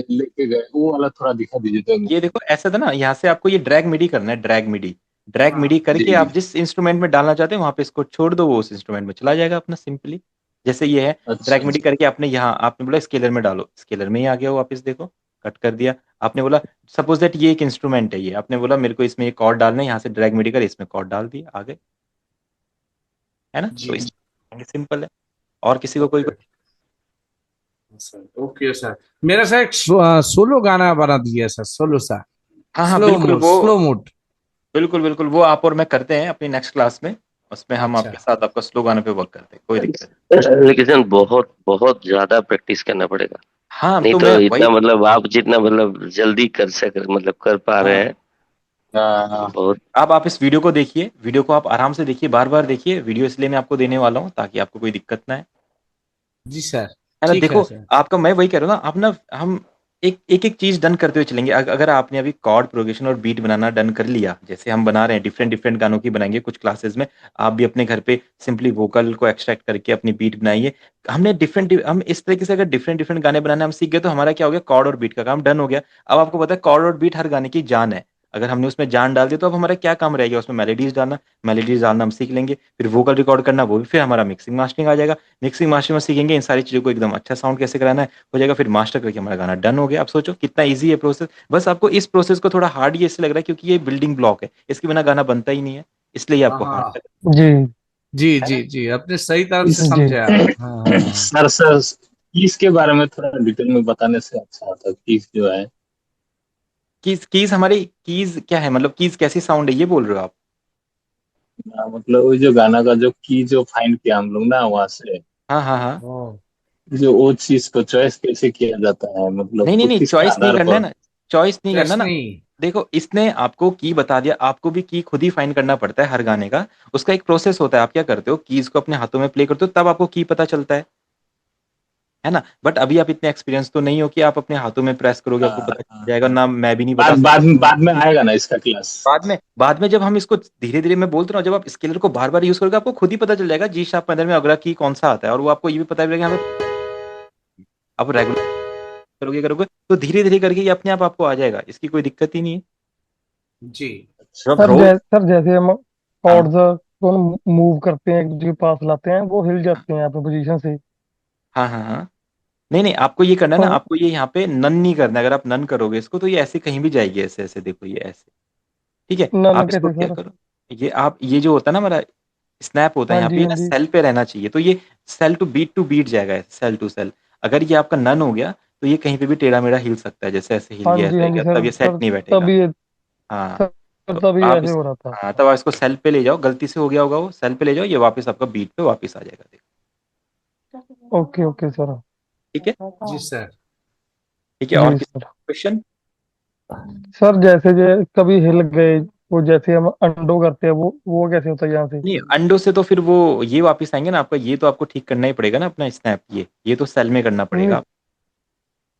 लेके गए, वो वाला थोड़ा दिखा दीजिए तो। ये देखो ऐसा था ना, यहाँ से आपको ये ड्रैग मिडी करना है, ड्रैग मिडी। ड्रैग मिडी जी करके जी। आप जिस इंस्ट्रूमेंट में डालना चाहते हैं वहां पे इसको छोड़ दो, वो उस इंस्ट्रूमेंट में चला जाएगा अपना सिंपली। जैसे ये है, अच्छा ड्रैग मिडी अच्छा। करके आपने यहाँ आपने बोला स्केलर में डालो, स्केलर में ही आ गया वो वापस, देखो कट कर दिया। आपने बोला सपोज दैट ये एक इंस्ट्रूमेंट है, ये आपने बोला मेरे को इसमें ये कॉर्ड डालना है, यहाँ से ड्रैग मिडी कर इसमें कॉर्ड डाल दिए, आ गए, है ना? जी तो इस सिंपल है। और किसी को कोई सर ओके सर। मेरा सर एक सोलो गाना बना दीजिए सर, सोलो सा, हाँ हाँ, स्लो बिल्कुल मोड, वो, स्लो मोड। बिल्कुल बिल्कुल वो आप और मैं करते हैं अपनी नेक्स्ट क्लास में, उसमें हम अच्छा आपके साथ आपका स्लो गाने पे वर्क करते हैं, कोई दिक्कत नहीं। लेकिन बहुत बहुत ज्यादा प्रैक्टिस करना पड़ेगा, हाँ नहीं तो तो मैं वही, इतना मतलब आप जितना मतलब जल्दी कर सक मतलब कर पा रहे हाँ हैं हाँ, बहुत। अब आप इस वीडियो को देखिए, वीडियो को आप आराम से देखिए, बार बार देखिए वीडियो, इसलिए मैं आपको देने वाला हूँ ताकि आपको कोई दिक्कत ना है। जी सर है ना? ठीक है देखो सर। आपका, मैं वही कह रहा हूँ ना, आप ना हम एक चीज डन करते हुए चलेंगे। अगर आपने अभी कॉर्ड प्रोग्रेशन और बीट बनाना डन कर लिया, जैसे हम बना रहे हैं, डिफरेंट डिफरेंट गानों की बनाएंगे कुछ क्लासेस में, आप भी अपने घर पे सिंपली वोकल को एक्सट्रैक्ट करके अपनी बीट बनाइए। हमने हम इस तरीके से अगर डिफरेंट डिफरेंट गाने बनाने हम सीख गए, तो हमारा क्या हो गया, कॉर्ड और बीट का काम डन हो गया। अब आपको पता है कॉर्ड और बीट हर गाने की जान है, अगर हमने उसमें जान डाल दी तो अब हमारा क्या काम रह गया, उसमें मेलोडीज डालना, मेलोडीज डालना हम सीख लेंगे, फिर वोकल रिकॉर्ड करना वो भी, फिर हमारा मिक्सिंग मास्टरिंग आ जाएगा। मिक्सिंग मास्टरिंग में सीखेंगे इन सारी चीजों को एकदम अच्छा साउंड कैसे कराना है, हो जाएगा, फिर मास्टर करके हमारा गाना डन हो गया। अब सोचो कितना इजी है प्रोसेस। बस आपको इस प्रोसेस को थोड़ा हार्ड ये इसलिए लग रहा है क्योंकि ये बिल्डिंग ब्लॉक है, इसके बिना गाना बनता ही नहीं है, इसलिए ये हाँ आपको हार्ड हाँ लग रहा जी जी है जी ना? जी, आपने सही तरह से इस जी। समझाया। हाँ हाँ हाँ। सर सर, इसके बारे में थोड़ा डिटेल में बताने से अच्छा होता, कीज जो है। कीज, कीज हमारी कीज क्या है, मतलब कीज कैसी साउंड है ये बोल रहे हो आप? मतलब वो जो गाना का जो की जो फाइंड किया हम लोग ना वहां से, हाँ हाँ हाँ, ओ, जो वो चीज को चॉइस कैसे किया जाता है, मतलब नहीं नहीं वो नहीं, किसके चॉइस नहीं आधार करना है पर। ना, चॉइस नहीं करना चेस ना। नहीं। देखो इसने आपको की बता दिया, आपको भी की खुद ही फाइंड करना पड़ता है हर गाने का, उसका एक प्रोसेस होता है। आप क्या करते हो, कीज को अपने हाथों में प्ले करते हो तब आपको की पता चलता है ना? बट अभी आप इतने एक्सपीरियंस तो नहीं हो कि आप अपने हाथों में प्रेस करोगे आपको हाँ पता चल हाँ जाएगा हाँ। ना, मैं भी नहीं बता सकता। बाद में आएगा ना इसका क्लास। बाद में जब हम इसको धीरे धीरे, मैं बोलता हूँ जब आप स्केलर को बार बार यूज करोगे आपको खुद ही पता चल जाएगा जी शार्प मेजर में अगला की कौन सा आता है, और वो आपको ये भी पता लगेगा हमें, आप रेगुलर करोगे करोगे तो धीरे धीरे करके ये अपने आप आपको आ जाएगा, इसकी कोई दिक्कत ही नहीं है। जी जब आप सर रोज, सर जैसे हम हाँ कॉर्ड्स को मूव करते हैं, एक दूसरे के पास लाते हैं, वो हिल जाते हैं अपनी पोजीशन से। हाँ हाँ हाँ, नहीं नहीं, आपको ये करना है ना, तो आपको ये यहाँ पे नन नहीं करना है। अगर आप नन करोगे इसको तो ये ऐसे कहीं भी जाएगी, ऐसे ऐसे देखो ये ऐसे, ठीक है? नन आप इसको कैसे क्या सर? करो, ये आप ये जो होता है ना हमारा स्नैप होता है हाँ यहाँ पे, जी ये हाँ ना जी। सेल पे रहना चाहिए, तो ये सेल टू बीट जाएगा, सेल टू सेल। अगर ये आपका नन हो गया तो ये कहीं पे भी टेढ़ा मेढ़ा हिल सकता है, जैसे ऐसे हिल हाँ गया जी ऐसे हाँ हिल जी गया, सर तब ये सेट सर। नहीं बैठेगा। तभी हाँ, सर तो तभी आप ऐसे इस, हो रहा था। हाँ तब आप इसको सेल पे ले जाओ, गलती से हो गया होगा वो, सेल पे ले जाओ, ये वापस आपका बीट पे वापस आ जाएगा, देखो। Okay okay sir. ठीक है, जी सर। ठीक है, और जी किसी सर। क्वेश्चन? सर जैसे कभी हिल गए, वो जैसे हम अंडो करते हैं, वो कैसे होता है यहाँ से? नहीं, अंडों से तो फिर वो ये वापस आएंगे ना आपका, ये तो आपको ठीक करना ही पड़ेगा ना अपना स्नैप, ये तो सेल में करना नहीं, पड़ेगा।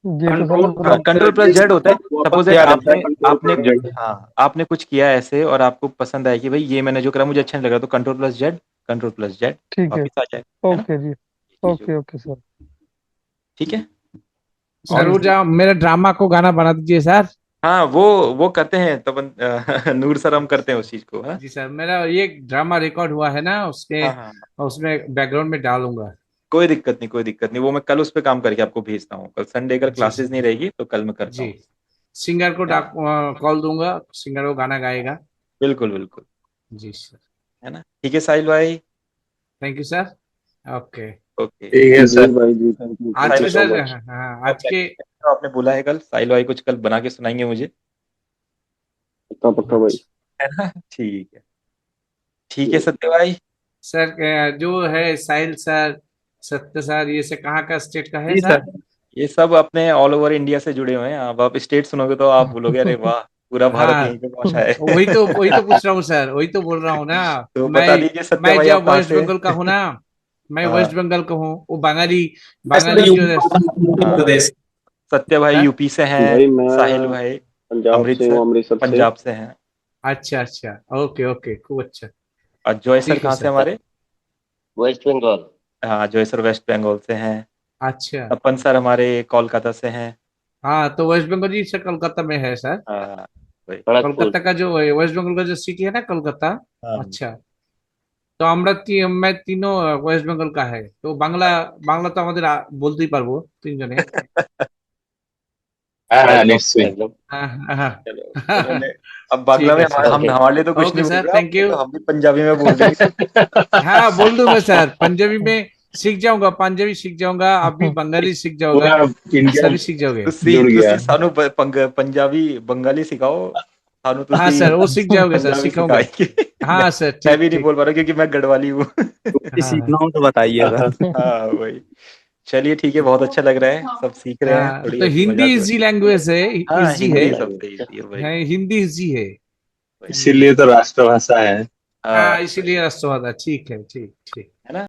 ये तो सर कंट्रोल हाँ, मतलब कंट्रोल प्लस जेड होता है। सपोज दैट क्या रहता है आपने कंट्रोल आपने पर जेड। हाँ आपने कुछ किया ऐसे और आपको पसंद आया कि भाई ये मैंने जो करा मुझे अच्छा नहीं लग रहा, तो control plus Z, control plus Z ठीक है। वापिस आ जाएगा, है ना? ओके जी। ये चीज ओके होगी, ओके सर। ठीक है। सर और वो जा मेरे ड्रामा को गाना बना दीजिए सर। हाँ वो करते हैं तो नूर सर हम करते हैं उस चीज को, है? जी सर, मेरा ये ड्रामा रिकॉर्ड हुआ है ना, उसके हाँ हाँ, उसमें बैकग्राउंड में डालूंगा। कोई दिक्कत नहीं, कोई दिक्कत नहीं। वो मैं कल उस पे काम करके आपको भेजता हूँ। कल संडे अगर जी क्लासेस सर नहीं रहेगी तो कल मैं करता जी। हूँ। सिंगर को है ना? कॉल दूंगा, सिंगर वो गाना गाएगा। बिल्कुल, बिल्कुल। जी सर। है ना? ठीक है साहिल भाई। Thank you sir. Okay. Okay. ठीक है जी सर। भाई जी, थैंक यू आज थैंक यू के साहिल सो सर, मच। हाँ आज भाई के। तो आपने बोला है कल साहिल भाई कुछ कल बना के सुनाएंगे मुझे। पक्का पक्का भाई। अच्छा है ना? ठीक है सत्य भाई। सर, जो है साहिल सर, सत्य सर, ये से कहाँ का स्टेट का है जी सर? सर। ये सब अपने ऑल ओवर इंडिया से जुड़े हुए हैं। अब आप स्टेट सुनोगे तो आप बोलोगे अरे वाह, पूरा भारत हाँ यहीं पे पहुंचा है। वही तो पूछ रहा हूँ सर, वही तो बोल रहा हूँ ना। तो मैं बता दीजिए सत्य मैं भाई आप जब कहाँ वेस्ट से बंगाल का हैं? हूँ ना, मैं वेस्ट हाँ बंगाल का हूँ। वो बंगाली, मैं सर बंगाली जो है। यूपी हाँ। प्रदेश। सत्य भाई सर, यूपी से हैं। भाई साहिल मैं भाई पंजाब से हूँ, अमृतसर अमृतसर से। पंजाब से हैं। अच्छा अच्छा, ओके ओके, खूब अच्छा। और जॉय सर ठीक है कहाँ से सर। हमारे? वेस्ट बंगाल। हाँ जॉय सर वेस्ट बंगाल से हैं। अच्छा। तपन सर हमारे कोलकाता से हैं। हाँ तो वेस्ट बंगाल जी सर कोलकाता में है सर। हाँ वही। खड़गपुर। कोलकाता का जो वेस्ट बंगाल का जो सिटी है ना, कोलकाता। हाँ अच्छा। তো আমরা मैं तीनों ওয়েস্ট বেঙ্গল का है, तो বাংলা বাংলা তো আমাদের বলতেই পারবো তিনজনে। हाँ हाँ एकदम निश्चय। एकदम। हाँ हाँ। चलो उन्होंने अब बांग्ला ठीक में है सर। हम ओके। हमारे लिए तो कुछ ओके नहीं बोल सर, रहा थैंक आपने यू। तो हम भी पंजाबी में बोल देंगे। हाँ बोल दूंगा सर, पंजाबी में सीख जाऊंगा, पंजाबी सीख जाऊंगा, आप भी बंगाली सीख जाओगा, पूरा इंडिया सभी सीख जाओगे। जुड़ गया। तुसी सानू पंजाबी बंगाली सिखाओ। सानू हाँ तुसी सर, वो सीख जाओगे सर, पंजाबी सिखाऊंगा। सिखाएंगे। मैं हाँ सर, मैं ठीक भी नहीं ठीक। बोल पा रहा क्योंकि मैं गढ़वाली हूँ। कुछ हाँ सीखना हो तो बताइए सर। हाँ वही। चलिए ठीक है, बहुत अच्छा लग रहा है, सब सीख रहे हैं, हाँ, थोड़ी तो ऐसी हिंदी मजाक इजी मस्ती। लैंग्वेज है, हाँ इजी है। हिंदी सबसे इजी है वही। है, हिंदी इजी है। वही। हम्म। इसीलिए तो राष्ट्रभाषा है। हाँ हाँ इसीलिए राष्ट्रवाद है, ठीक है, ठीक ठीक। है ना?